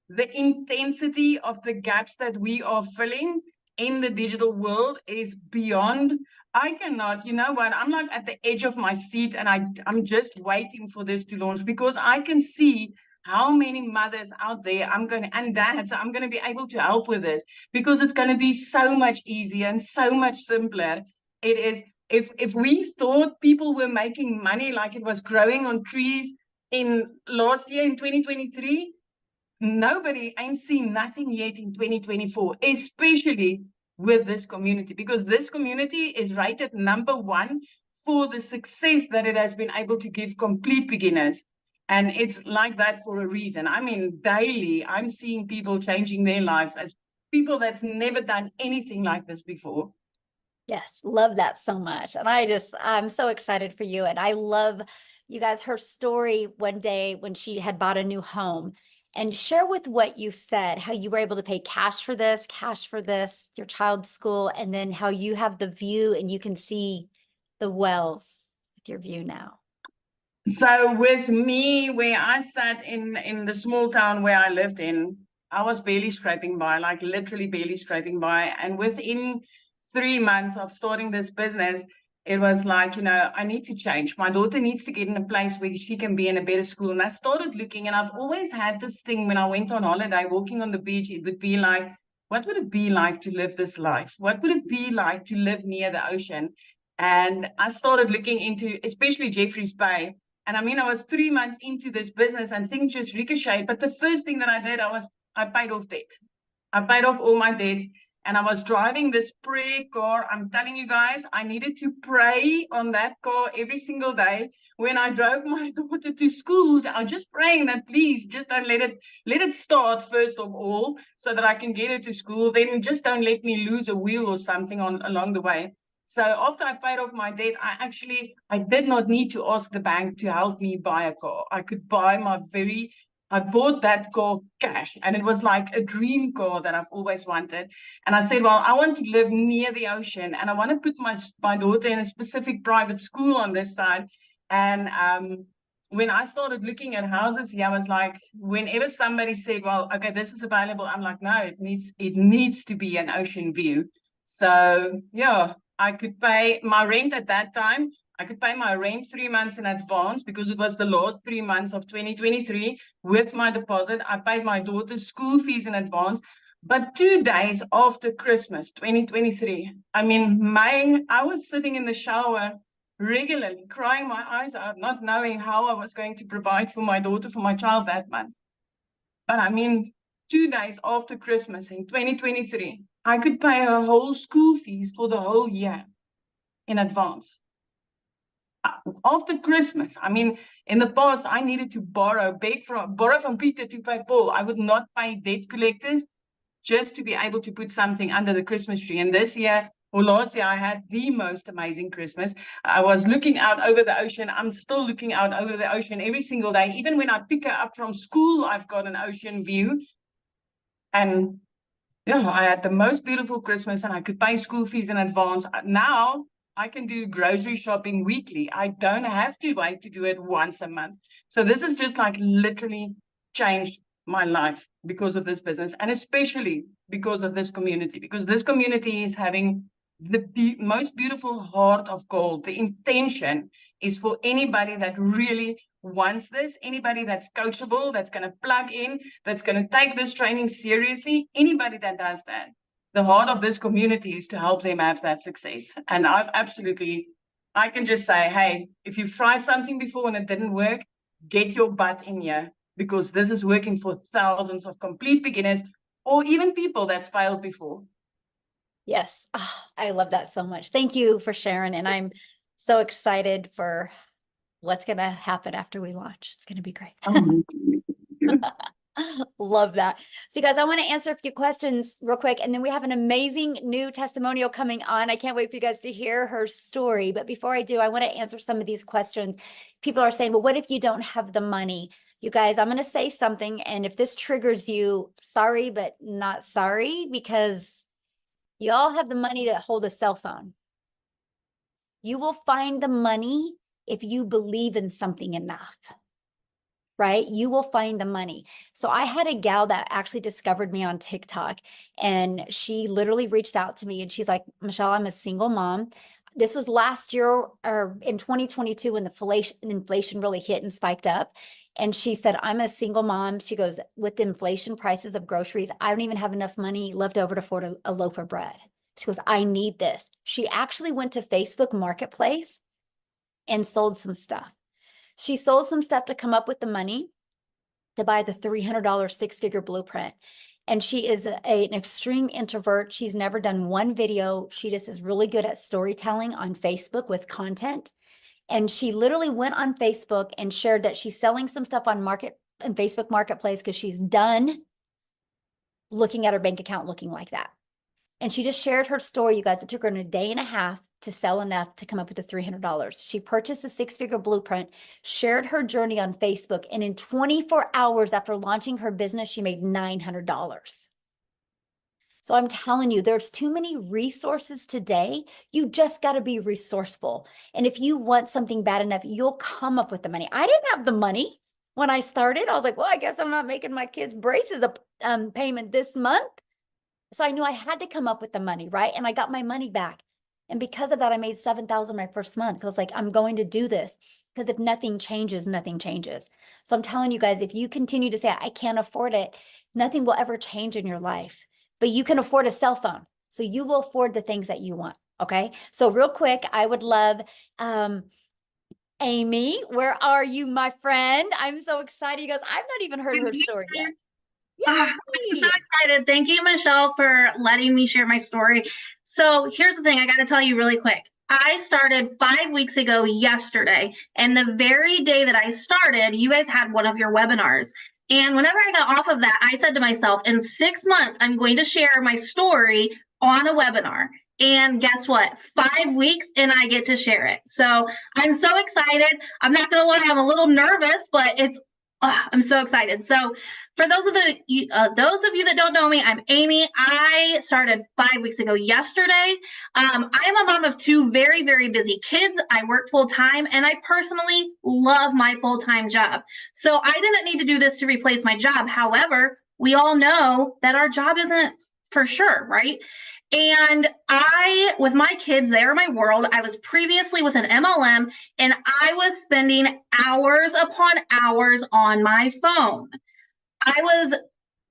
The intensity of the gaps that we are filling in the digital world is beyond. I cannot, you know what? I'm like at the edge of my seat and I'm just waiting for this to launch because I can see how many mothers out there and dads, I'm going to be able to help with this because it's going to be so much easier and so much simpler. It is, if we thought people were making money like it was growing on trees in last year in 2023, nobody ain't seen nothing yet in 2024, especially with this community, because this community is rated #1 for the success that it has been able to give complete beginners. And it's like that for a reason. I mean, daily, I'm seeing people changing their lives as people that's never done anything like this before. Yes, love that so much. And I'm so excited for you. And I love, you guys, her story one day when she had bought a new home. And share with what you said, how you were able to pay cash for this, your child's school, and then how you have the view and you can see the wells with your view now. So with me, where I sat in the small town where I lived in, I was barely scraping by, like literally barely scraping by. And within 3 months of starting this business, it was like, you know, I need to change. My daughter needs to get in a place where she can be in a better school. And I started looking, and I've always had this thing when I went on holiday, walking on the beach, it would be like, what would it be like to live this life? What would it be like to live near the ocean? And I started looking into, especially Jeffreys Bay. And I mean, I was 3 months into this business and things just ricocheted. But the first thing that I did, I paid off debt. I paid off all my debt. And I was driving this prayer car. I'm telling you guys, I needed to pray on that car every single day. When I drove my daughter to school, I was just praying that please just don't let it start first of all, so that I can get her to school. Then just don't let me lose a wheel or something along the way. So after I paid off my debt, I did not need to ask the bank to help me buy a car. I bought that car cash, and it was like a dream car that I've always wanted. And I said, well, I want to live near the ocean, and I want to put my daughter in a specific private school on this side. And when I started looking at houses, I was like, whenever somebody said, well, okay, this is available, I'm like, no, it needs to be an ocean view. So yeah, I could pay my rent at that time. I could pay my rent 3 months in advance because it was the last 3 months of 2023 with my deposit. I paid my daughter's school fees in advance. But 2 days after Christmas, 2023, I mean, I was sitting in the shower regularly, crying my eyes out, not knowing how I was going to provide for my daughter, for my child that month. But I mean, 2 days after Christmas in 2023, I could pay her whole school fees for the whole year in advance. after Christmas, I mean, in the past, I needed to borrow from Peter to pay Paul. I would not pay debt collectors just to be able to put something under the Christmas tree. And this year, or last year, I had the most amazing Christmas. I was looking out over the ocean. I'm still looking out over the ocean every single day. Even when I pick her up from school, I've got an ocean view. And yeah, I had the most beautiful Christmas, and I could pay school fees in advance. Now I can do grocery shopping weekly. I don't have to wait to do it once a month. So this has just like literally changed my life because of this business, and especially because of this community, because this community is having the most beautiful heart of gold. The intention is for anybody that really wants this, anybody that's coachable, that's going to plug in, that's going to take this training seriously, anybody that does that. The heart of this community is to help them have that success. And I can just say, hey, if you've tried something before and it didn't work, get your butt in here, because this is working for thousands of complete beginners or even people that's failed before. Yes. Oh, I love that so much. Thank you for sharing. And I'm so excited for what's going to happen after we launch. It's going to be great. Love that. So you guys, I want to answer a few questions real quick, and then we have an amazing new testimonial coming on. I can't wait for you guys to hear her story. But before I do, I want to answer some of these questions. People are saying, well, what if you don't have the money? You guys, I'm going to say something, and if this triggers you, sorry, but not sorry, because you all have the money to hold a cell phone. You will find the money if you believe in something enough, right? You will find the money. So I had a gal that actually discovered me on TikTok, and she literally reached out to me and she's like, Michelle, I'm a single mom. This was last year or in 2022 when the inflation really hit and spiked up. And she said, I'm a single mom. She goes, with the inflation prices of groceries, I don't even have enough money left over to afford a loaf of bread. She goes, I need this. She actually went to Facebook Marketplace and sold some stuff. She sold some stuff to come up with the money to buy the $300 six-figure blueprint. And she is an extreme introvert. She's never done one video. She just is really good at storytelling on Facebook with content. And she literally went on Facebook and shared that she's selling some stuff on Facebook Marketplace because she's done looking at her bank account looking like that. And she just shared her story, you guys. It took her a day and a half to sell enough to come up with the $300. She purchased a six-figure blueprint, shared her journey on Facebook, and in 24 hours after launching her business, she made $900. So I'm telling you, there's too many resources today. You just got to be resourceful. And if you want something bad enough, you'll come up with the money. I didn't have the money when I started. I was like, well, I guess I'm not making my kids' braces a payment this month. So I knew I had to come up with the money, right? And I got my money back. And because of that, I made $7,000 my first month. I was like, I'm going to do this, because if nothing changes, nothing changes. So I'm telling you guys, if you continue to say, I can't afford it, nothing will ever change in your life. But you can afford a cell phone. So you will afford the things that you want. Okay. So real quick, I would love, Amy, where are you, my friend? I'm so excited. You guys, I've not even heard her story yet. I'm so excited. Thank you, Michelle, for letting me share my story. So here's the thing I got to tell you really quick. I started 5 weeks ago yesterday, and the very day that I started, you guys had one of your webinars. And whenever I got off of that, I said to myself, in 6 months, I'm going to share my story on a webinar. And guess what? 5 weeks and I get to share it. So I'm so excited. I'm not going to lie, I'm a little nervous, but I'm so excited. So for those of you that don't know me, I'm Amy. I started 5 weeks ago yesterday. I'm a mom of two very, very busy kids. I work full time, and I personally love my full-time job. So I didn't need to do this to replace my job. However, we all know that our job isn't for sure, right? And with my kids, they are my world. I was previously with an MLM, and I was spending hours upon hours on my phone. I was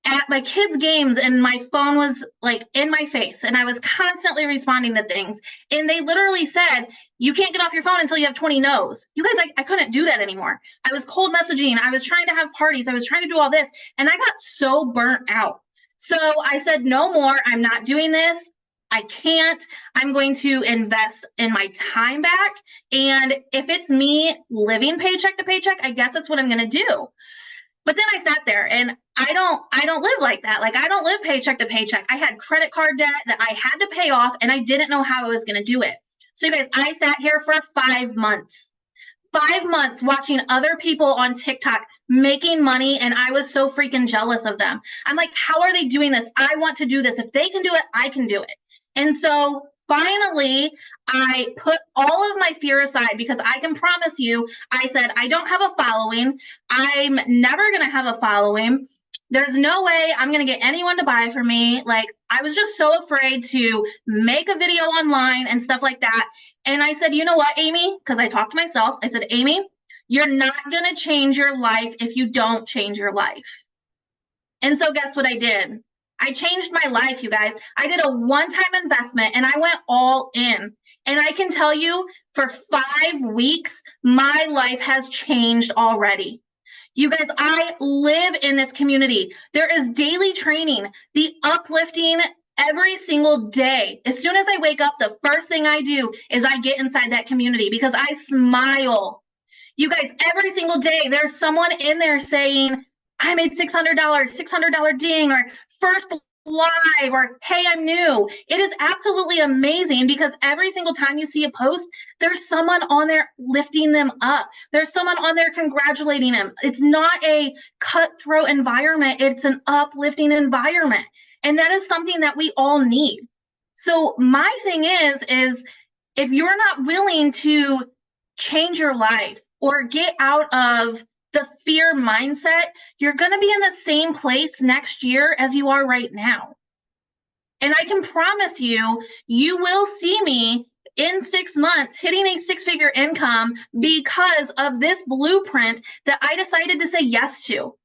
at my kids' games and my phone was like in my face, and I was constantly responding to things. And they literally said, you can't get off your phone until you have 20 no's. You guys, I couldn't do that anymore. I was cold messaging. I was trying to have parties. I was trying to do all this, and I got so burnt out. So I said, no more. I'm not doing this. I can't. I'm going to invest in my time back. And if it's me living paycheck to paycheck, I guess that's what I'm going to do. But then I sat there and I don't live like that. Like, I don't live paycheck to paycheck. I had credit card debt that I had to pay off and I didn't know how I was going to do it. So you guys, I sat here for 5 months. 5 months watching other people on TikTok making money, and I was so freaking jealous of them. I'm like, how are they doing this? I want to do this. If they can do it, I can do it. And so finally, I put all of my fear aside because I can promise you, I said, I don't have a following. I'm never going to have a following. There's no way I'm going to get anyone to buy from me. Like, I was just so afraid to make a video online and stuff like that. And I said, you know what, Amy? Because I talked to myself. I said, Amy, you're not going to change your life if you don't change your life. And so guess what I did? I changed my life, you guys. I did a one-time investment and I went all in. And I can tell you, for 5 weeks, my life has changed already. You guys, I live in this community. There is daily training, the uplifting every single day. As soon as I wake up, the first thing I do is I get inside that community because I smile. You guys, every single day, there's someone in there saying, I made $600, $600 ding, or first live, or hey, I'm new. It is absolutely amazing because every single time you see a post, there's someone on there lifting them up. There's someone on there congratulating them. It's not a cutthroat environment. It's an uplifting environment. And that is something that we all need. So my thing is if you're not willing to change your life or get out of the fear mindset, you're going to be in the same place next year as you are right now. And I can promise you, you will see me in 6 months hitting a 6-figure income because of this blueprint that I decided to say yes to.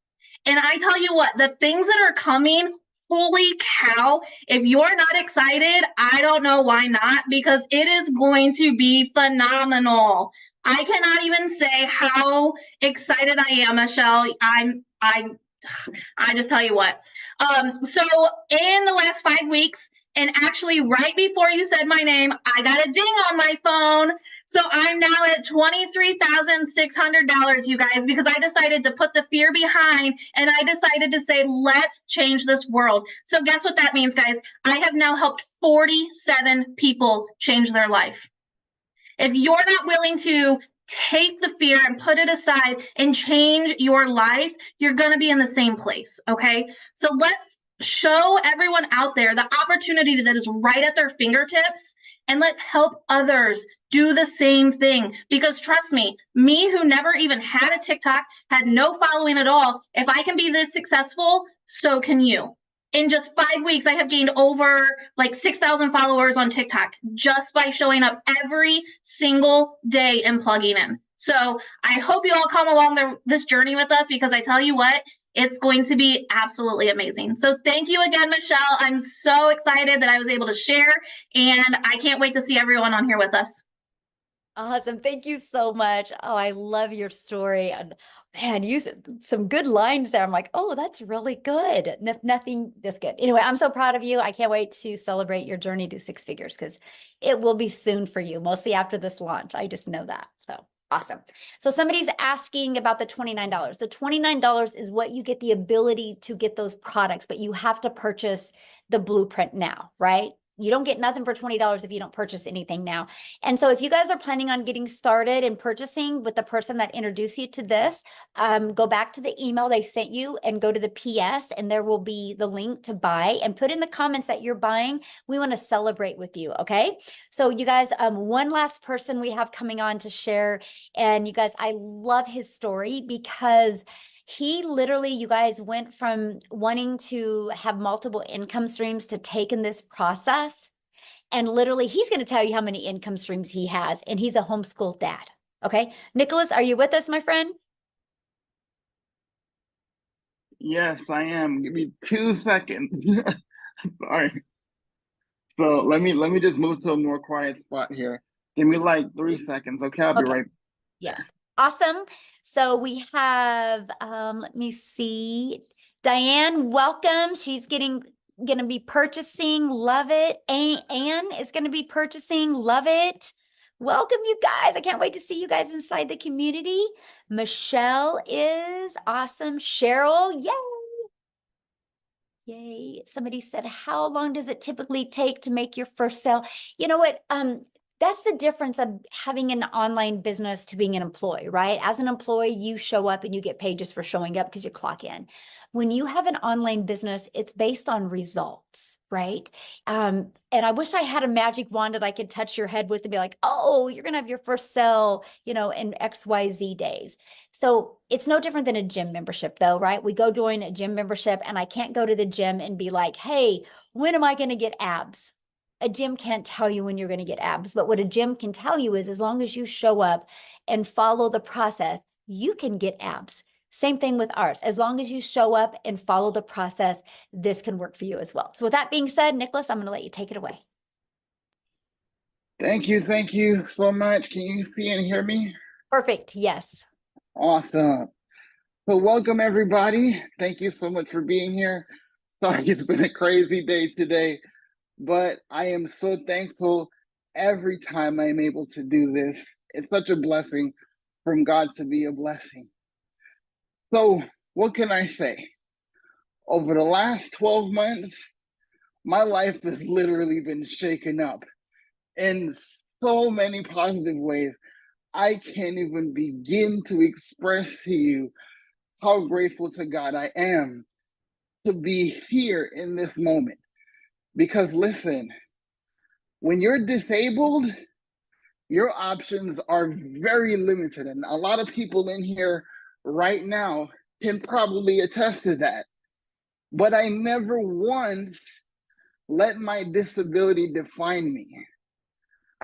And I tell you what, the things that are coming, holy cow, if you're not excited, I don't know why not, because it is going to be phenomenal. I cannot even say how excited I am, Michelle. I just tell you what. So in the last 5 weeks, and actually right before you said my name, I got a ding on my phone. So I'm now at $23,600, you guys, because I decided to put the fear behind and I decided to say, let's change this world. So guess what that means, guys? I have now helped 47 people change their life. If you're not willing to take the fear and put it aside and change your life, you're going to be in the same place. Okay. So let's show everyone out there the opportunity that is right at their fingertips, and let's help others do the same thing. Because trust me who never even had a TikTok, had no following at all, if I can be this successful, so can you. In just 5 weeks, I have gained over like 6,000 followers on TikTok just by showing up every single day and plugging in. So I hope you all come along this journey with us, because I tell you what, it's going to be absolutely amazing. So thank you again, Michelle. I'm so excited that I was able to share, and I can't wait to see everyone on here with us. Awesome. Thank you so much. Oh, I love your story. And man, you some good lines there. I'm like, oh, that's really good. Nothing this good. Anyway, I'm so proud of you. I can't wait to celebrate your journey to 6 figures, because it will be soon for you, mostly after this launch. I just know that. So awesome. So somebody's asking about the $29. The $29 is what you get the ability to get those products, but you have to purchase the blueprint now, right? You don't get nothing for $20 if you don't purchase anything now. And so if you guys are planning on getting started and purchasing with the person that introduced you to this, go back to the email they sent you and go to the PS, and there will be the link to buy, and put in the comments that you're buying. We want to celebrate with you. Okay. So you guys, one last person we have coming on to share. And you guys, I love his story, because he literally, you guys, went from wanting to have multiple income streams to taking this process. And literally, he's going to tell you how many income streams he has. And he's a homeschool dad. Okay. Nicholas, are you with us, my friend? Yes, I am. Give me 2 seconds. Sorry. So let me just move to a more quiet spot here. Give me like 3 seconds. Okay, I'll be right. Yes. Awesome. So we have, let me see, Diane, welcome. She's getting going to be purchasing. Love it. Anne is going to be purchasing. Love it. Welcome, you guys. I can't wait to see you guys inside the community. Michelle is awesome. Cheryl, yay. Yay. Somebody said, how long does it typically take to make your first sale? You know what? That's the difference of having an online business to being an employee, right? As an employee, you show up and you get paid just for showing up because you clock in. When you have an online business, it's based on results, right? And I wish I had a magic wand that I could touch your head with and be like, oh, you're going to have your first sale, you know, in XYZ days. So it's no different than a gym membership though, right? We go join a gym membership and I can't go to the gym and be like, hey, when am I going to get abs? A gym can't tell you when you're going to get abs, but what a gym can tell you is as long as you show up and follow the process, you can get abs. Same thing with ours. As long as you show up and follow the process, this can work for you as well. So with that being said, Nicholas, I'm going to let you take it away. Thank you so much. Can you see and hear me? Perfect. Yes. Awesome. So welcome everybody. Thank you so much for being here. Sorry, it's been a crazy day today, but I am so thankful every time I'm able to do this. It's such a blessing from God to be a blessing. So what can I say? Over the last 12 months, my life has literally been shaken up in so many positive ways. I can't even begin to express to you how grateful to God I am to be here in this moment. Because listen, when you're disabled, your options are very limited. And a lot of people in here right now can probably attest to that. But I never once let my disability define me.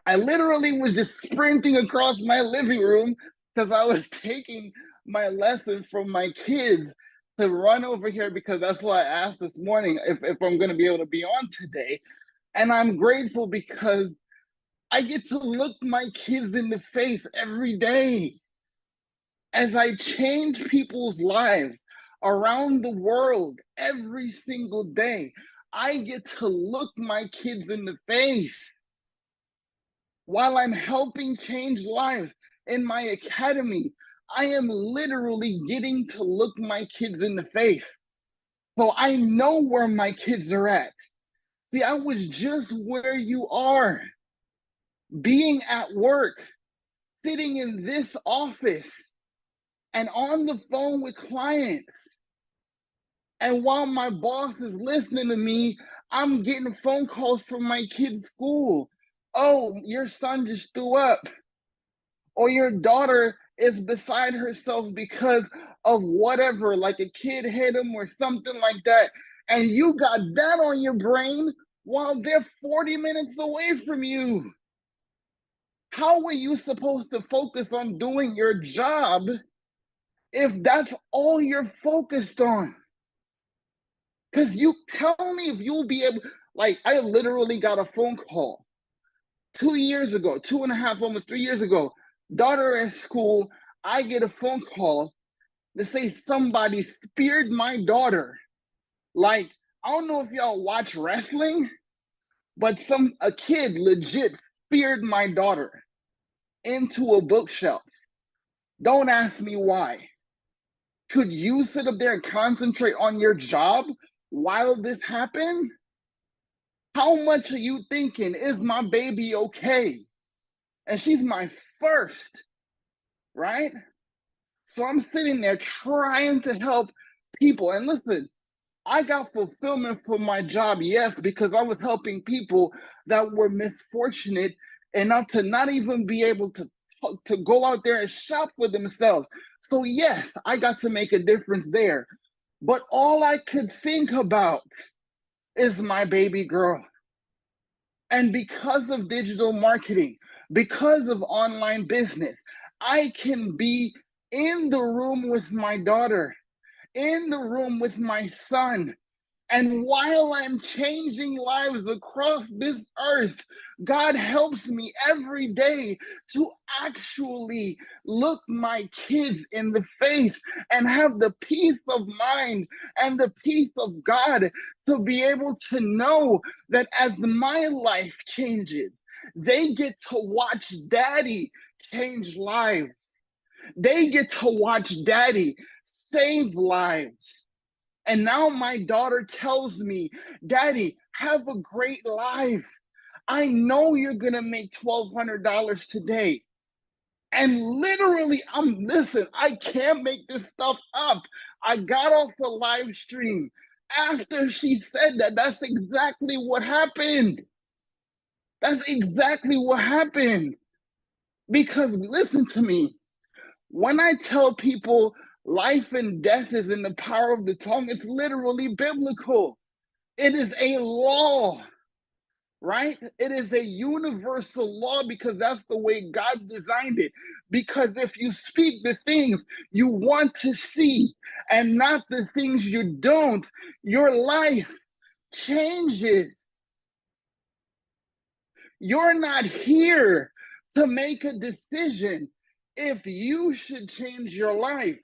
I literally was just sprinting across my living room because I was taking my lessons from my kids to run over here because that's why I asked this morning if I'm going to be able to be on today. And I'm grateful because I get to look my kids in the face every day as I change people's lives around the world every single day. I get to look my kids in the face while I'm helping change lives in my academy. I am literally getting to look my kids in the face. So I know where my kids are at. See, I was just where you are, being at work, sitting in this office and on the phone with clients. And while my boss is listening to me, I'm getting phone calls from my kid's school. Oh, your son just threw up. Or your daughter is beside herself because of whatever, like a kid hit him or something like that. And you got that on your brain while they're 40 minutes away from you. How are you supposed to focus on doing your job if that's all you're focused on? Because you tell me if you'll be able, like, I literally got a phone call 2 years ago, 2.5, almost 3 years ago. Daughter at school, I get a phone call to say somebody speared my daughter. Like, I don't know if y'all watch wrestling, but a kid legit speared my daughter into a bookshelf. Don't ask me why. Could you sit up there and concentrate on your job while this happened? How much are you thinking, is my baby okay? And she's my first, right? So I'm sitting there trying to help people. And listen, I got fulfillment from my job, yes, because I was helping people that were misfortunate enough to not even be able to go out there and shop for themselves. So yes, I got to make a difference there. But all I could think about is my baby girl. And because of digital marketing, because of online business, I can be in the room with my daughter, in the room with my son, And while I'm changing lives across this earth, God helps me every day to actually look my kids in the face and have the peace of mind and the peace of God to be able to know that as my life changes, they get to watch daddy change lives. They get to watch daddy save lives. And now my daughter tells me, Daddy, have a great life. I know you're going to make $1,200 today. And literally, listen, I can't make this stuff up. I got off the live stream after she said that. That's exactly what happened. That's exactly what happened. Because listen to me, when I tell people life and death is in the power of the tongue, it's literally biblical. It is a law, right? It is a universal law because that's the way God designed it. Because if you speak the things you want to see and not the things you don't, your life changes. You're not here to make a decision if you should change your life.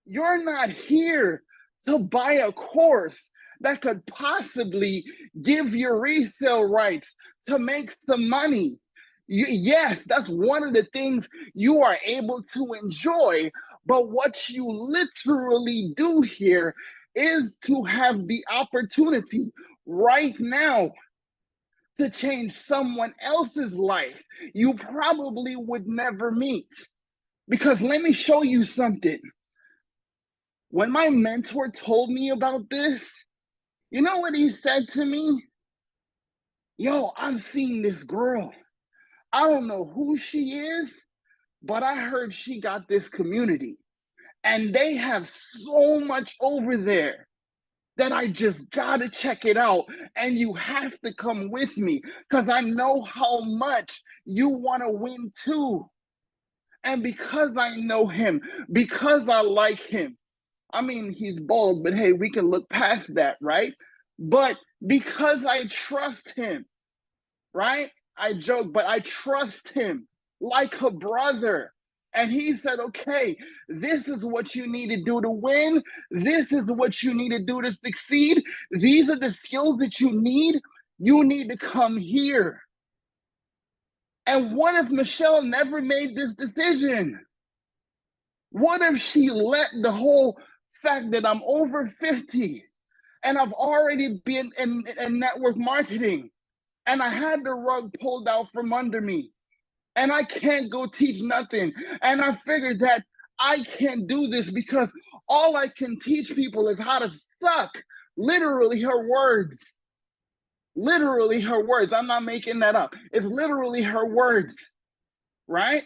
You're not here to buy a course that could possibly give you resale rights to make some money. Yes, that's one of the things you are able to enjoy. But what you literally do here is to have the opportunity right now to change someone else's life you probably would never meet. Because let me show you something. When my mentor told me about this, you know what he said to me? Yo, I've seen this girl. I don't know who she is, but I heard she got this community. And they have so much over there that I just gotta check it out. And you have to come with me because I know how much you wanna win too. And because I know him, because I like him, I mean, he's bald, but hey, we can look past that, right? But because I trust him, right? I joke, but I trust him like a brother. And he said, okay, this is what you need to do to win. This is what you need to do to succeed. These are the skills that you need. You need to come here. And what if Michelle never made this decision? What if she let the whole fact that I'm over 50 and I've already been in network marketing and I had the rug pulled out from under me and I can't go teach nothing. And I figured that I can't do this because all I can teach people is how to suck. Literally her words. Literally her words. I'm not making that up. It's literally her words, right?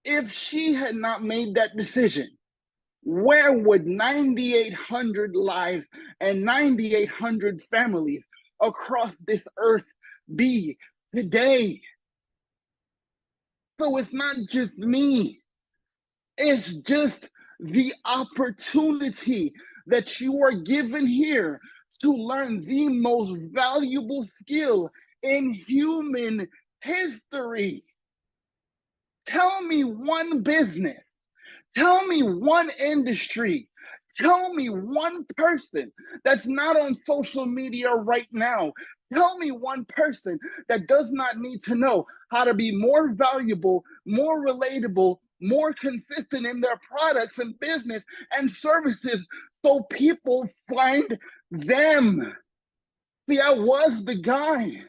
If she had not made that decision, where would 9,800 lives and 9,800 families across this earth be today? So it's not just me. It's just the opportunity that you are given here to learn the most valuable skill in human history. Tell me one business. Tell me one industry. Tell me one person that's not on social media right now. Tell me one person that does not need to know how to be more valuable, more relatable, more consistent in their products and business and services so people find them. See, I was the guy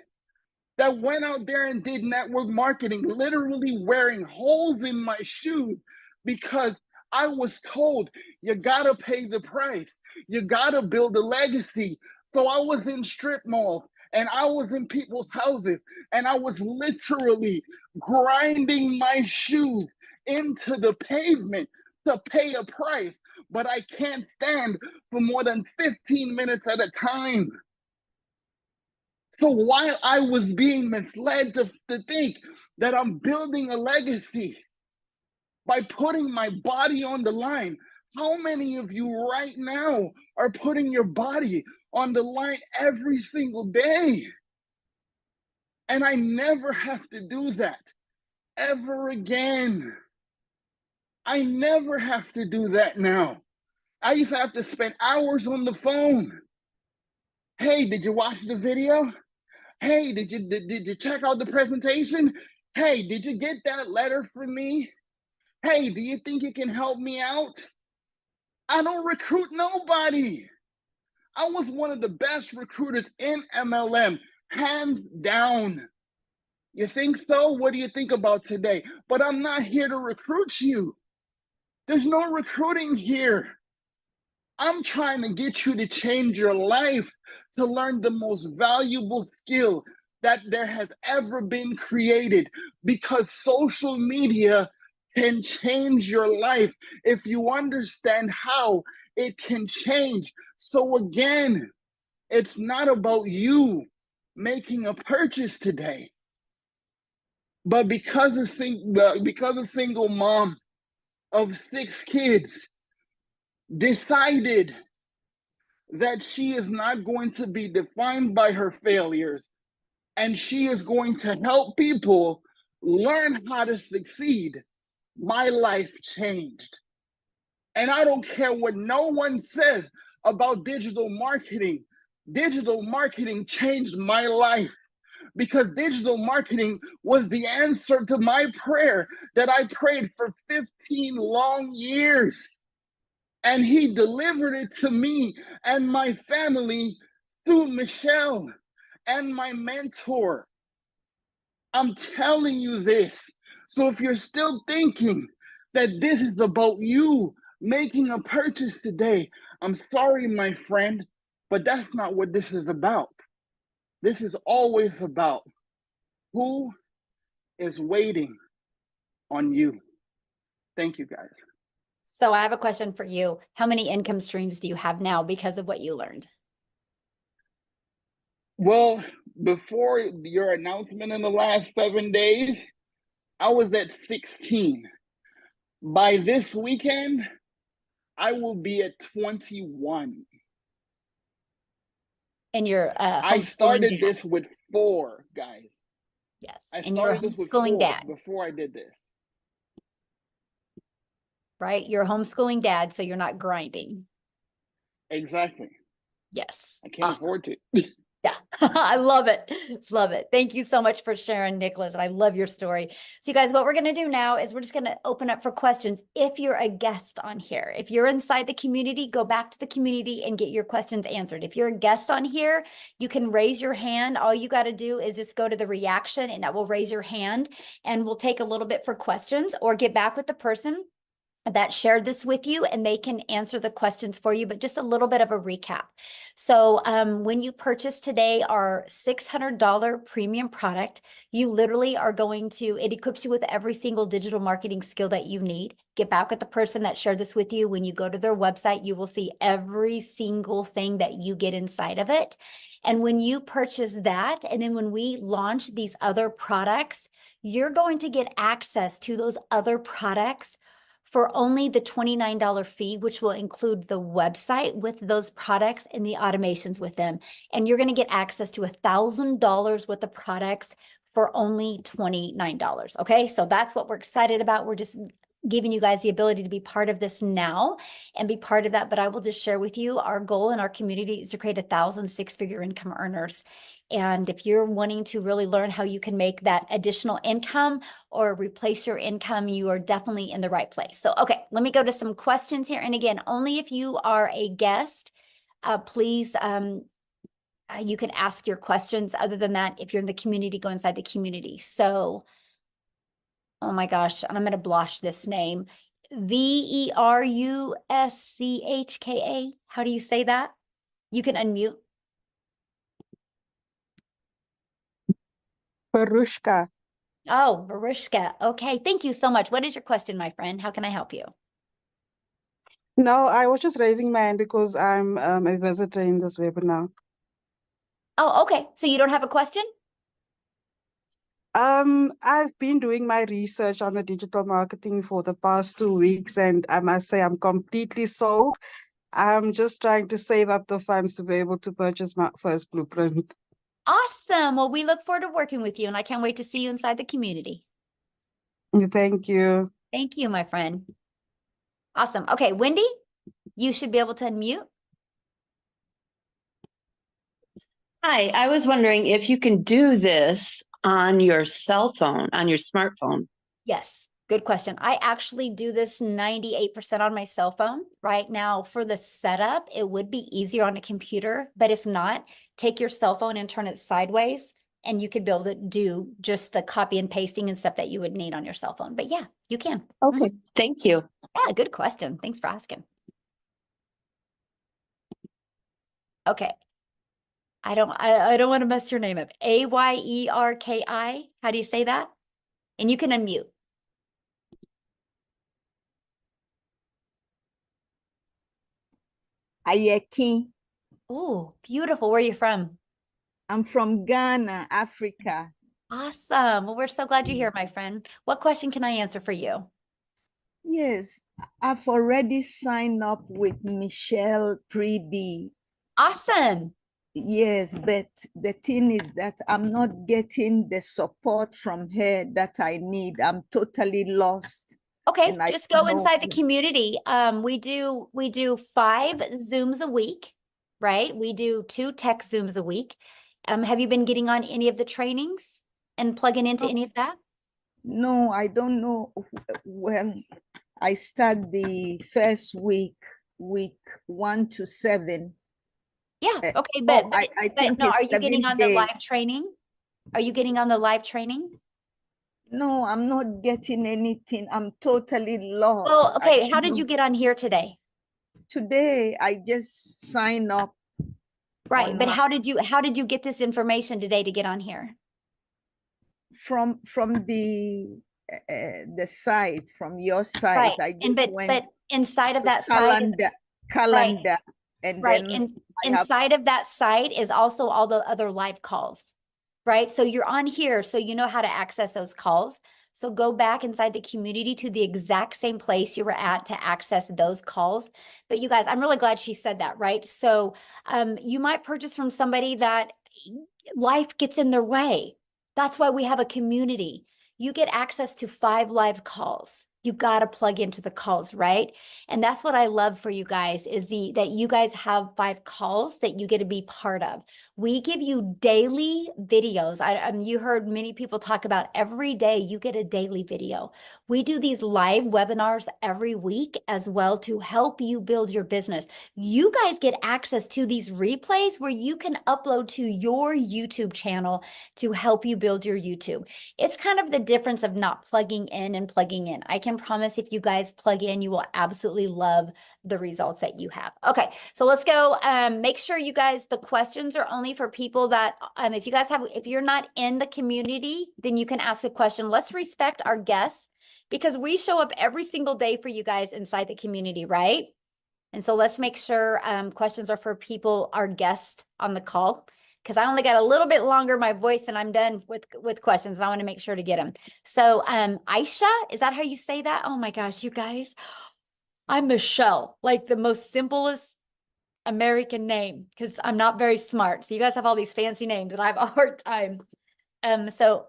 that went out there and did network marketing, literally wearing holes in my shoes because I was told you gotta pay the price. You gotta build a legacy. So I was in strip malls and I was in people's houses and I was literally grinding my shoes into the pavement to pay a price. But I can't stand for more than 15 minutes at a time. So while I was being misled to think that I'm building a legacy by putting my body on the line How many of you right now are putting your body on the line every single day? And I never have to do that ever again. I never have to do that now. I used to have to spend hours on the phone. Hey, did you watch the video? Hey, did you check out the presentation? Hey, did you get that letter from me? Hey, do you think you can help me out? I don't recruit nobody. I was one of the best recruiters in MLM, hands down. You think so? What do you think about today? But I'm not here to recruit you. There's no recruiting here. I'm trying to get you to change your life, to learn the most valuable skill that there has ever been created, because social media can change your life if you understand how it can change. So again, it's not about you making a purchase today, but because a single mom of 6 kids decided that she is not going to be defined by her failures, and she is going to help people learn how to succeed, my life changed. And I don't care what no one says about digital marketing. Digital marketing changed my life, because digital marketing was the answer to my prayer that I prayed for 15 long years. And he delivered it to me and my family through Michelle and my mentor. I'm telling you this. So if you're still thinking that this is about you making a purchase today, I'm sorry, my friend, but that's not what this is about. This is always about who is waiting on you. Thank you, guys. So I have a question for you. How many income streams do you have now because of what you learned? Well, before your announcement in the last 7 days, I was at 16. By this weekend, I will be at 21. And you're I homeschooling started dad. this with 4, guys. Yes. I And you're a started this with homeschooling 4 dad, before I did this. right? You're a homeschooling dad, so you're not grinding. Exactly. Yes. I can't Awesome. afford to. Yeah, I love it. Love it. Thank you so much for sharing, Nicholas. And I love your story. So you guys, what we're going to do now is we're just going to open up for questions. If you're a guest on here, if you're inside the community, go back to the community and get your questions answered. If you're a guest on here, you can raise your hand. All you got to do is just go to the reaction and that will raise your hand, and we'll take a little bit for questions or get back with the person that shared this with you, and they can answer the questions for you, but just a little bit of a recap. So when you purchase today our $600 premium product, you literally are going to, it equips you with every single digital marketing skill that you need. Get back with the person that shared this with you. When you go to their website, you will see every single thing that you get inside of it. And when you purchase that, and then when we launch these other products, you're going to get access to those other products for only the $29 fee, which will include the website with those products and the automations with them. And you're going to get access to $1,000 worth of products for only $29. Okay, so that's what we're excited about. We're just giving you guys the ability to be part of this now and be part of that. But I will just share with you, our goal in our community is to create 1,000 six-figure income earners. And if you're wanting to really learn how you can make that additional income or replace your income, you are definitely in the right place. So, okay, let me go to some questions here. And again, only if you are a guest, please, you can ask your questions. Other than that, if you're in the community, go inside the community. So, oh my gosh, and I'm going to blush this name. Veruschka. How do you say that? You can unmute. Barushka. Oh, Veruschka. Okay, thank you so much. What is your question, my friend? How can I help you? No, I was just raising my hand because I'm a visitor in this webinar. Oh, okay. So you don't have a question? I've been doing my research on the digital marketing for the past 2 weeks, and I must say I'm completely sold. I'm just trying to save up the funds to be able to purchase my first blueprint. Awesome. Well, we look forward to working with you, and I can't wait to see you inside the community. Thank you. Thank you, my friend. Awesome. Okay, Wendy, you should be able to unmute. Hi, I was wondering if you can do this on your cell phone, on your smartphone. Yes, good question. I actually do this 98% on my cell phone right now. For the setup, it would be easier on a computer, but if not, take your cell phone and turn it sideways, and you could be able to do just the copy and pasting and stuff that you would need on your cell phone. But yeah, you can. Okay, thank you. Yeah, good question. Thanks for asking. Okay. I don't want to mess your name up. Ayerki. How do you say that? And you can unmute. Ayeki. Oh, beautiful. Where are you from? I'm from Ghana, Africa. Awesome. Well, we're so glad you're here, my friend. What question can I answer for you? Yes, I've already signed up with Michelle Preedy. Awesome. Yes, but the thing is that I'm not getting the support from her that I need. I'm totally lost. Okay, And I just go don't know- inside the community. We do 5 Zooms a week, right? We do 2 tech Zooms a week. Have you been getting on any of the trainings and plugging into any of that? No, I don't know. Well, I start the first week 1 to 7. Yeah, okay, No, but I think no, it's are you getting 7 on the days. live training? Are you getting on the live training? No, I'm not getting anything. I'm totally lost. Well, I okay, how don't did you know. get on here today? Today, I just signed up. Right, on but my- how did you get this information today to get on here? from the site, from your site. Right, I and just went but inside of to that site is calendar, and right, then and I have inside of that site is also all the other live calls, right? So you're on here, so you know how to access those calls. So go back inside the community to the exact same place you were at to access those calls. But you guys, I'm really glad she said that, right? So you might purchase from somebody that life gets in their way. That's why we have a community. You get access to 5 live calls. You got to plug into the calls, right? And that's what I love for you guys is that you guys have 5 calls that you get to be part of. We give you daily videos. You heard many people talk about every day you get a daily video. We do these live webinars every week as well to help you build your business. You guys get access to these replays where you can upload to your YouTube channel to help you build your YouTube. It's kind of the difference of not plugging in and plugging in. I can promise if you guys plug in, you will absolutely love the results that you have. Okay, so let's go. Make sure you guys, the questions are only for people that, if you're not in the community, then you can ask a question. Let's respect our guests because we show up every single day for you guys inside the community, right? And so let's make sure questions are for people, our guests on the call, because I only got a little bit longer my voice and I'm done with questions. And I want to make sure to get them. So Aisha, is that how you say that? Oh my gosh, you guys, I'm Michelle, like the most simplest American name because I'm not very smart. So you guys have all these fancy names and I have a hard time. So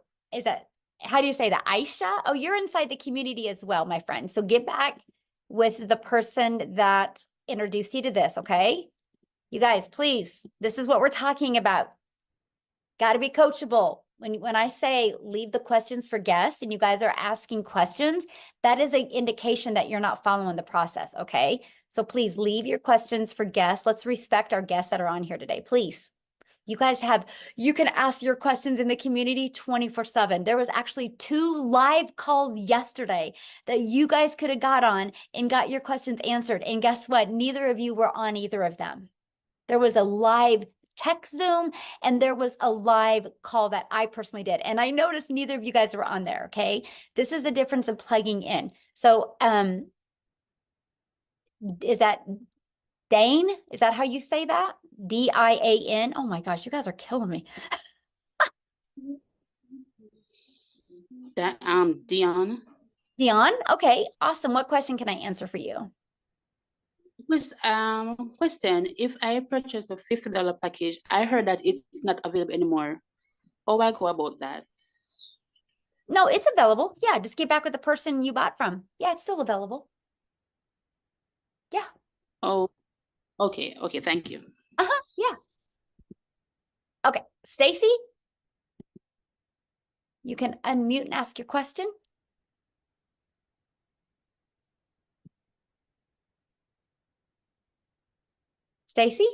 how do you say that? Aisha? Oh, you're inside the community as well, my friend. So get back with the person that introduced you to this, okay? You guys, please, this is what we're talking about. Got to be coachable. When I say leave the questions for guests and you guys are asking questions, that is an indication that you're not following the process, okay? So please leave your questions for guests. Let's respect our guests that are on here today, please. You can ask your questions in the community 24/7. There was actually 2 live calls yesterday that you guys could have got on and got your questions answered. And guess what? Neither of you were on either of them. There was a live tech Zoom and there was a live call that I personally did. And I noticed neither of you guys were on there, okay? This is the difference of plugging in. So is that Dane? Is that how you say that? Dian? Oh my gosh, you guys are killing me. Dion. Dion? Okay, awesome. What question can I answer for you? Please, question, if I purchase a $50 package, I heard that it's not available anymore. How I go about that? No, it's available. Yeah, just get back with the person you bought from. Yeah, it's still available. Yeah. Oh, okay. Okay, thank you. Yeah. Okay, Stacy, you can unmute and ask your question. Stacy?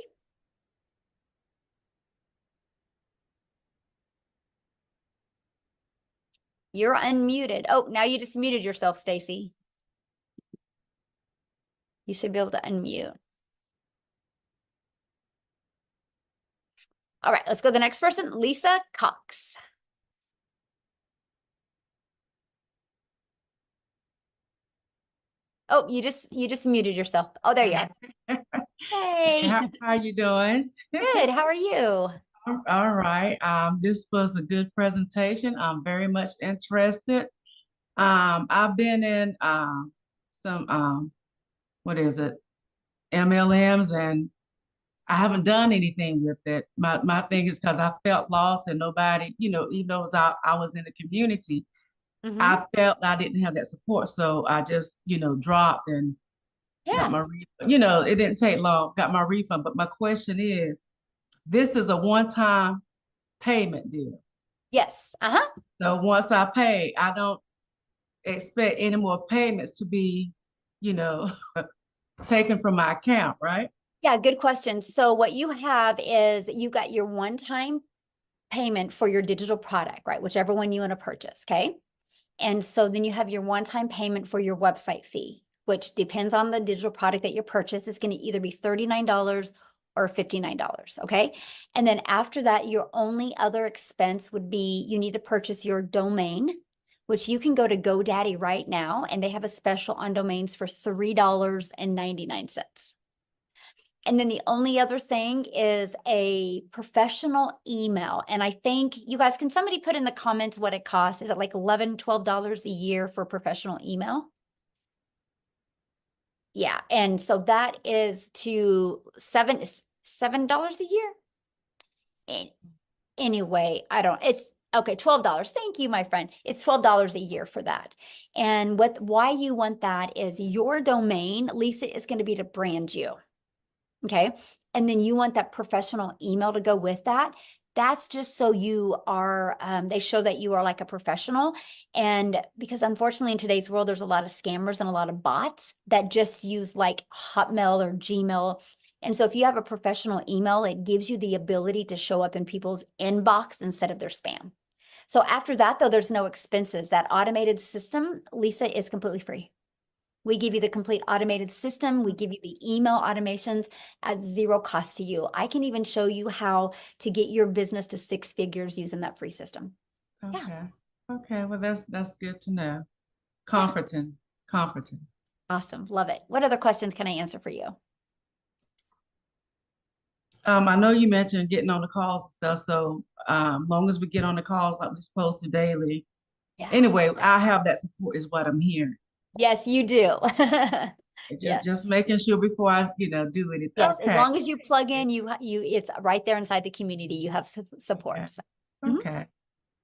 You're unmuted. Oh, now you just muted yourself, Stacy. You should be able to unmute. All right, let's go to the next person, Lisa Cox. Oh, you just muted yourself. Oh, there you are. Hey. How are you doing? Good. How are you? All right. This was a good presentation. I'm very much interested. I've been in some what is it? MLMs, and I haven't done anything with it. My thing is because I felt lost and nobody, even though I was in the community, I felt I didn't have that support. So I just, dropped and got my refund. It didn't take long, got my refund. But my question is, this is a one-time payment deal. Yes. So once I pay, I don't expect any more payments to be, taken from my account, right? Yeah, good question. So what you have is you got your one-time payment for your digital product, right? Whichever one you want to purchase, okay? And so then you have your one-time payment for your website fee, which depends on the digital product that you purchase. It's going to either be $39 or $59, okay? And then after that, your only other expense would be you need to purchase your domain, which you can go to GoDaddy right now, and they have a special on domains for $3.99. And then the only other thing is a professional email. And I think you guys, can somebody put in the comments what it costs? Is it like $11, $12 a year for professional email? Yeah. And so that is to $7 a year. Anyway, it's okay, $12. Thank you, my friend. It's $12 a year for that. And why you want that is your domain, Lisa, is going to be to brand you. Okay. And then you want that professional email to go with that. That's just so you are, they show that you are like a professional. And because unfortunately in today's world, there's a lot of scammers and a lot of bots that just use like Hotmail or Gmail. And so if you have a professional email, it gives you the ability to show up in people's inbox instead of their spam. So after that, though, there's no expenses. That automated system, Lisa, is completely free. We give you the complete automated system. We give you the email automations at zero cost to you. I can even show you how to get your business to 6 figures using that free system. Okay. Yeah. Okay. Well, that's good to know. Comforting. Awesome. Love it. What other questions can I answer for you? I know you mentioned getting on the calls and stuff. So long as we get on the calls like we're supposed to daily. Yeah. Anyway, I have that support is what I'm hearing. Yes, you do. Just making sure before I, do anything. Yes, okay. as long as you plug in, it's right there inside the community. You have support. Okay. So, okay.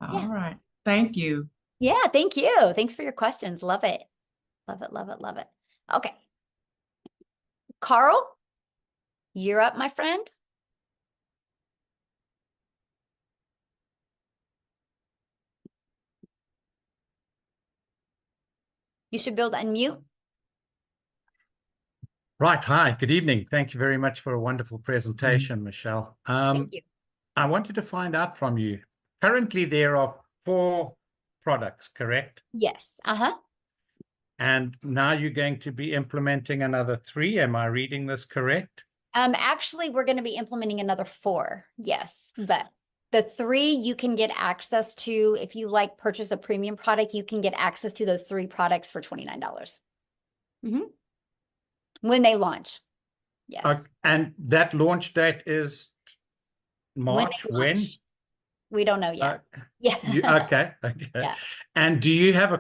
All right. Thank you. Yeah, thank you. Thanks for your questions. Love it. Love it, love it, love it. Okay. Carl, you're up, my friend. You should be able to unmute. Right. Hi. Good evening. Thank you very much for a wonderful presentation, Michelle. Thank you. I wanted to find out from you. Currently, there are 4 products, correct? Yes. And now you're going to be implementing another 3. Am I reading this correct? Actually, we're going to be implementing another 4. Yes, but the 3 you can get access to. If you purchase a premium product, you can get access to those 3 products for $29. When they launch. Yes. And that launch date is March when? We don't know yet. Yeah. Okay. Yeah. And do you have a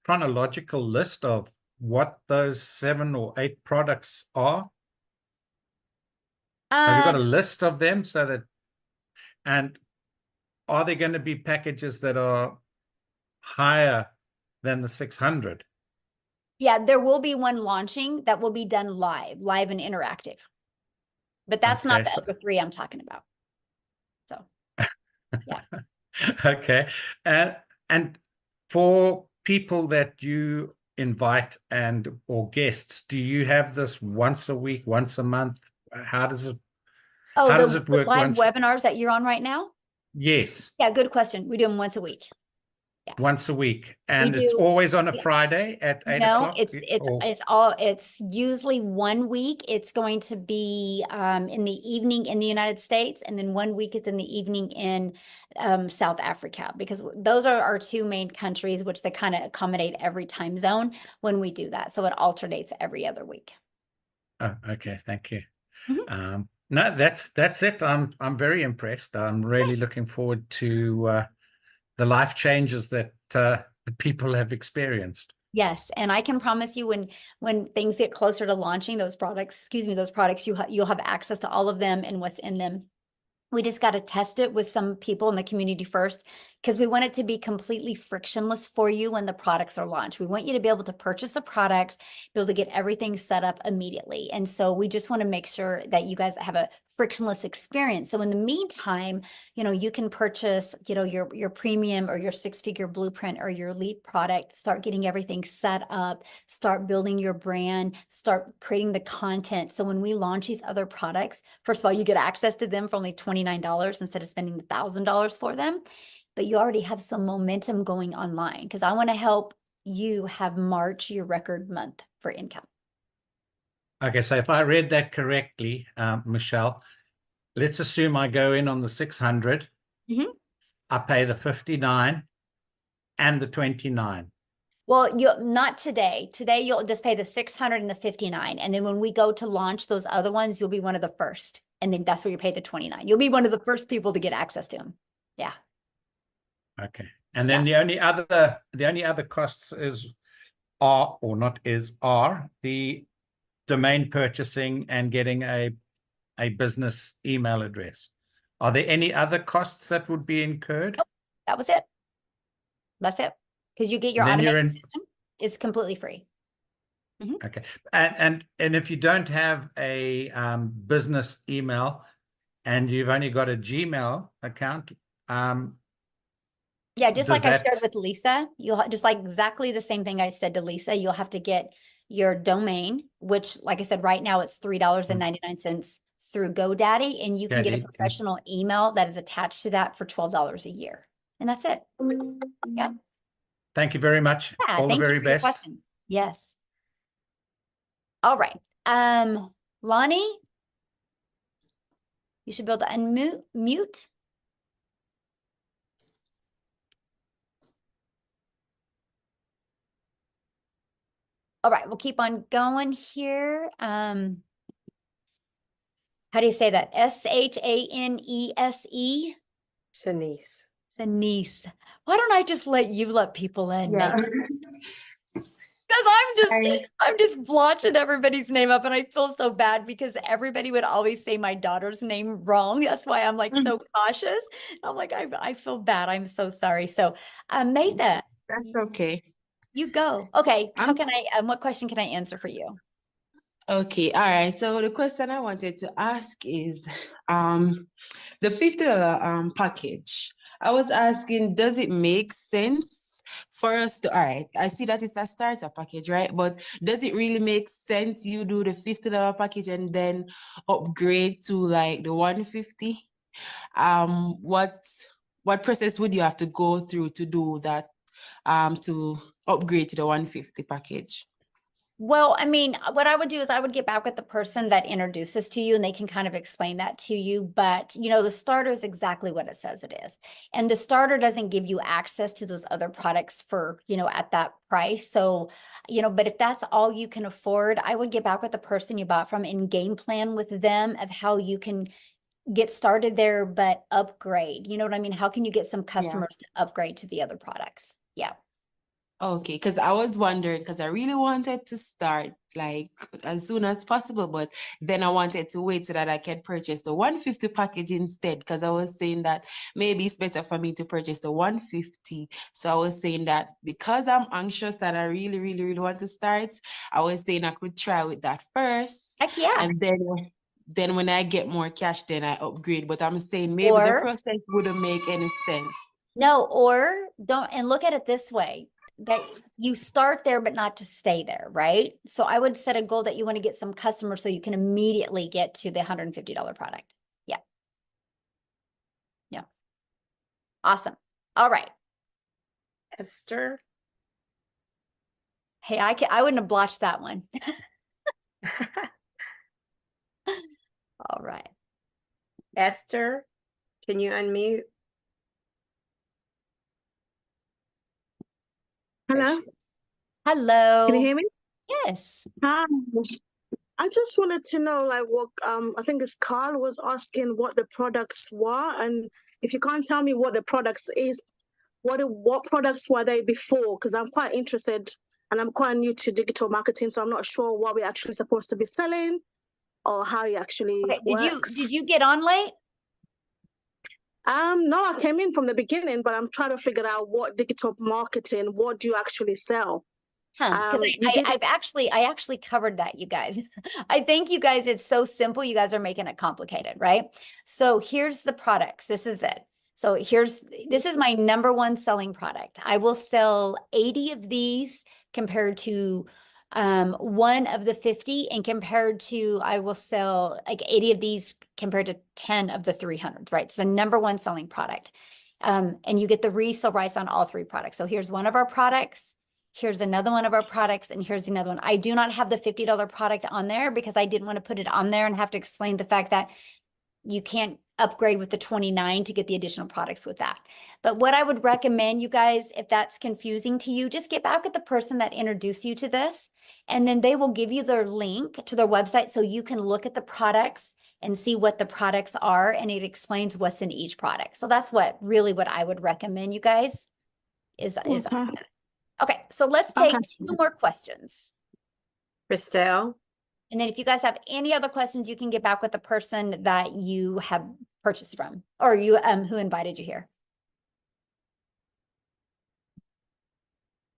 chronological list of what those 7 or 8 products are? Have you got a list of them so that, and are there going to be packages that are higher than the 600? Yeah, there will be one launching that will be done live and interactive. But that's not the other 3 I'm talking about. So, yeah. Okay. And for people that you invite or guests, do you have this once a week, once a month? How does it Oh, how does the it work live once? webinars that you're on right now? Yes. Yeah, good question. We do them once a week. Yeah. Once a week. We And it's do. always on a Yeah. Friday at 8 No, o'clock? it's usually 1 week. It's going to be in the evening in the United States, and then 1 week it's in the evening in South Africa, because those are our 2 main countries, which they kind of accommodate every time zone when we do that. So it alternates every other week. Oh, okay, thank you. Mm-hmm. No, that's it. I'm very impressed. I'm really looking forward to the life changes that the people have experienced. Yes, and I can promise you when things get closer to launching those products, you'll have access to all of them and what's in them. We just got to test it with some people in the community first, because we want it to be completely frictionless for you when the products are launched. We want you to be able to purchase a product, be able to get everything set up immediately. And so we just want to make sure that you guys have a frictionless experience. So in the meantime, you can purchase, your premium or your 6-figure blueprint or your elite product, start getting everything set up, start building your brand, start creating the content. So when we launch these other products, first of all, you get access to them for only $29 instead of spending $1,000 for them. But you already have some momentum going online, because I want to help you have March your record month for income. Okay, so if I read that correctly, Michelle, let's assume I go in on the 600. Mm-hmm. I pay the 59 and the 29. Well, not today. Today, you'll just pay the 600 and the 59. And then when we go to launch those other ones, you'll be one of the first. And then that's where you pay the 29. You'll be one of the first people to get access to them. Yeah. Okay. And then the only other costs are the domain purchasing and getting a business email address. Are there any other costs that would be incurred? Nope, that was it. That's it. Because you get your automated system. It's completely free. Mm-hmm. Okay. And if you don't have a business email and you've only got a Gmail account, yeah, just like I shared with Lisa, you'll just like exactly the same thing I said to Lisa. You'll have to get your domain, which, like I said, right now it's $3.99 through GoDaddy, and you can get a professional email that is attached to that for $12 a year, and that's it. Yeah. Thank you very much. Yeah, all the very best. Your question. Yes. All right. Lonnie, you should be able to unmute. All right, we'll keep on going here. How do you say that? S-H-A-N-E-S-E? Shanice. Shanice. Why don't I just let people in? Yeah. Because I'm just blotching everybody's name up, and I feel so bad because everybody would always say my daughter's name wrong. That's why I'm like so cautious. I'm like, I feel bad. I'm so sorry. So Maytha. That's okay. You go. Okay. How can I, what question can I answer for you? Okay. All right. So the question I wanted to ask is, the $50 package. I was asking, does it make sense for us to, all right, I see that it's a starter package, right? But does it really make sense you do the $50 package and then upgrade to like the 150? What process would you have to go through to do that, to upgrade to the 150 package? Well, I mean, what I would do is I would get back with the person that introduces to you, and they can kind of explain that to you. But, the starter is exactly what it says it is. And the starter doesn't give you access to those other products for, at that price. So, but if that's all you can afford, I would get back with the person you bought from and game plan with them of how you can get started there, but upgrade? You know what I mean? How can you get some customers to upgrade to the other products? Yeah. Okay, because I was wondering, because I really wanted to start like as soon as possible, but then I wanted to wait so that I can purchase the 150 package instead, because I was saying that maybe it's better for me to purchase the 150. So I was saying that because I'm anxious that I really, really, really want to start, I was saying I could try with that first. Heck yeah. And then when I get more cash, then I upgrade. But I'm saying maybe the Or process wouldn't make any sense. no, or don't, and look at it this way, that you start there, but not to stay there, right? So I would set a goal that you want to get some customers so you can immediately get to the $150 product. Yeah. Yeah. Awesome. All right. Esther. Hey, I wouldn't have blotched that one. All right. Esther, can you unmute? Hello? Hello. Can you hear me? Yes. Hi. I just wanted to know, like, what I think it's Carl was asking what the products were, and if you can't tell me what the products is, what products were they before? Because I'm quite interested, and I'm quite new to digital marketing, so I'm not sure what we're actually supposed to be selling or how it actually Okay. works. Did you get on late? No, I came in from the beginning, but I'm trying to figure out what digital marketing, what do you actually sell? Because You did I actually covered that, you guys. I think you guys, it's so simple. You guys are making it complicated, right? So here's the products. This is it. So this is my number one selling product. I will sell 80 of these compared to one of the 50, and compared to, I will sell like 80 of these compared to 10 of the 300s, right? It's the number one selling product. And you get the resale rights on all three products. So here's one of our products. Here's another one of our products, and here's another one. I do not have the $50 product on there because I didn't want to put it on there and have to explain the fact that you can't upgrade with the 29 to get the additional products with that. But what I would recommend, you guys, if that's confusing to you, just get back with the person that introduced you to this, and then they will give you their link to their website so you can look at the products and see what the products are, and it explains what's in each product. So that's what I would recommend, you guys, is okay, so let's take 2 more questions. Christelle. And then if you guys have any other questions, you can get back with the person that you have purchased from, or you who invited you here.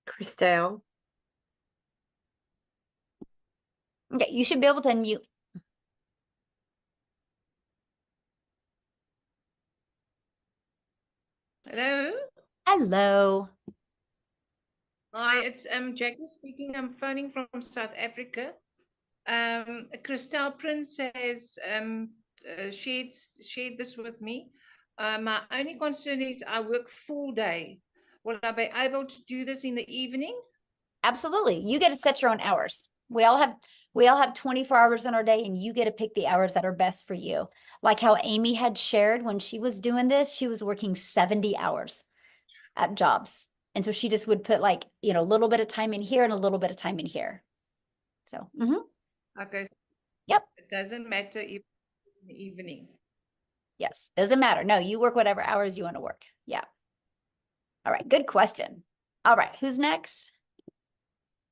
Christelle. Okay, you should be able to unmute. Hello. Hello. Hi, it's Jackie speaking. I'm phoning from South Africa. Christelle Prince has shared this with me. My only concern is I work full day. Will I be able to do this in the evening? Absolutely. You get to set your own hours. We all have 24 hours in our day, and you get to pick the hours that are best for you. Like how Amy had shared when she was doing this, she was working 70 hours at jobs. And so she just would put like, a little bit of time in here and a little bit of time in here. So, Okay. Yep. It doesn't matter if in the evening. Yes, doesn't matter. No, you work whatever hours you want to work. Yeah. All right, good question. All right, who's next?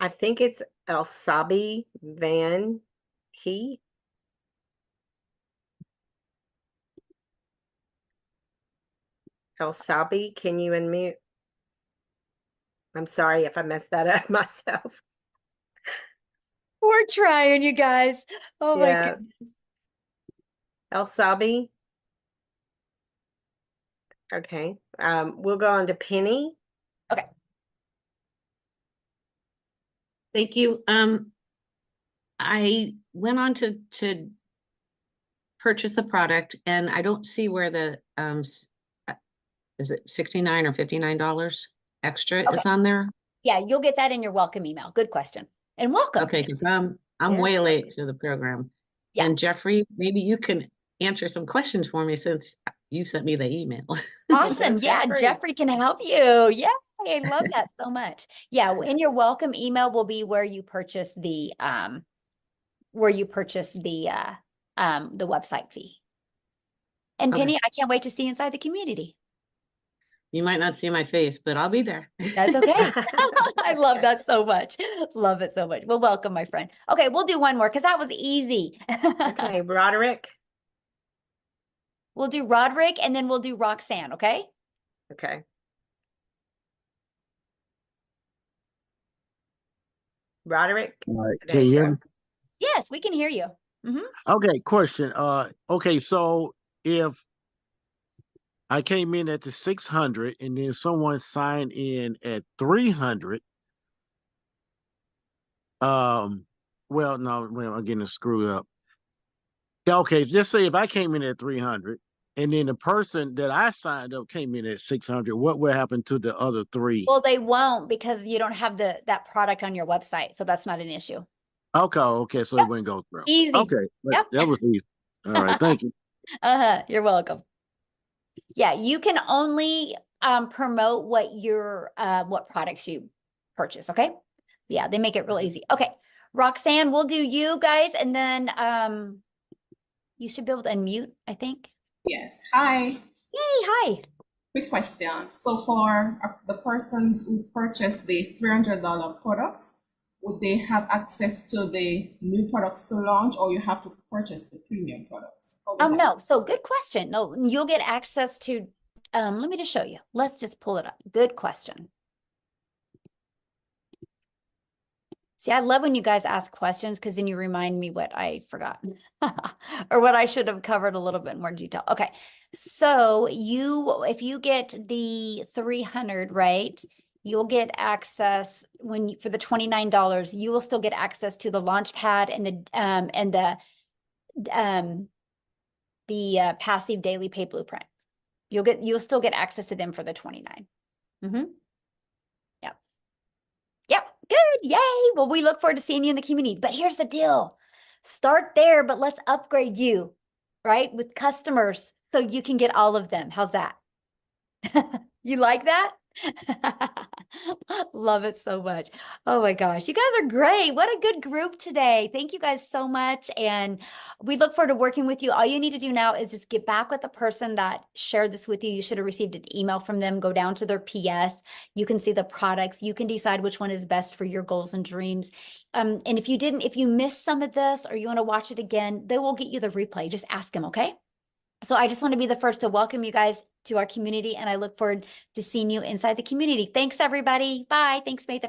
I think it's Elsabi Van He. Elsabi, can you unmute? I'm sorry if I messed that up myself. We're trying, you guys. Oh my goodness. Elsabi. Okay. We'll go on to Penny. Okay. Thank you. I went on to purchase a product, and I don't see where the is it $69 or $59 extra is on there? Yeah, you'll get that in your welcome email. Good question. And welcome. Okay, because I'm way late to the program. Yeah. And Jeffrey, maybe you can answer some questions for me since you sent me the email. Awesome. Yeah, Jeffrey can help you. Yeah, I love that so much. Yeah, in your welcome email will be where you purchase the website fee. And Okay. Penny, I can't wait to see you inside the community. You might not see my face, but I'll be there. That's okay. I love that so much. Love it so much. Well, welcome, my friend. Okay, we'll do one more because that was easy. Okay, Roderick. We'll do Roderick and then we'll do Roxanne, okay? Okay. Roderick. All right, There can you you hear go. me? Yes, we can hear you. Okay, question. Okay, so if I came in at the 600 and then someone signed in at 300, well, no, well, I'm getting it screwed up. Yeah, okay, just say if I came in at 300 and then the person that I signed up came in at 600, what will happen to the other three? Well, they won't because you don't have that product on your website, so that's not an issue. Okay, so it wouldn't go through. Easy. Okay, Yep. that was easy. All right, thank you. You're welcome. Yeah, you can only promote what products you purchase, okay? Yeah, they make it real easy. Okay, Roxanne, we'll do you guys, and then you should be able to unmute, I think. Yes. Hi. Yay, hi. Quick question. So for the persons who purchase the $300 product, would they have access to the new products to launch, or you have to purchase the premium product? No, so good question. No, you'll get access to, let me just show you. Let's just pull it up. Good question. See, I love when you guys ask questions because then you remind me what I forgot or what I should have covered a little bit more detail. Okay, so if you get the 300, right, you'll get access for the $29, you will still get access to the launch pad and the passive daily pay blueprint. You'll still get access to them for the 29. Yep, good, yay. Well, we look forward to seeing you in the community. But here's the deal. Start there, but let's upgrade you, right? With customers so you can get all of them. How's that? You like that? Love it so much. Oh my gosh, you guys are great. What a good group today. Thank you guys so much. And we look forward to working with you. All you need to do now is just get back with the person that shared this with you. You should have received an email from them. Go down to their PS. You can see the products. You can decide which one is best for your goals and dreams. And if you missed some of this or you want to watch it again, they will get you the replay. Just ask them, okay? So I just want to be the first to welcome you guys to our community, and I look forward to seeing you inside the community. Thanks, everybody. Bye. Thanks, Maytha.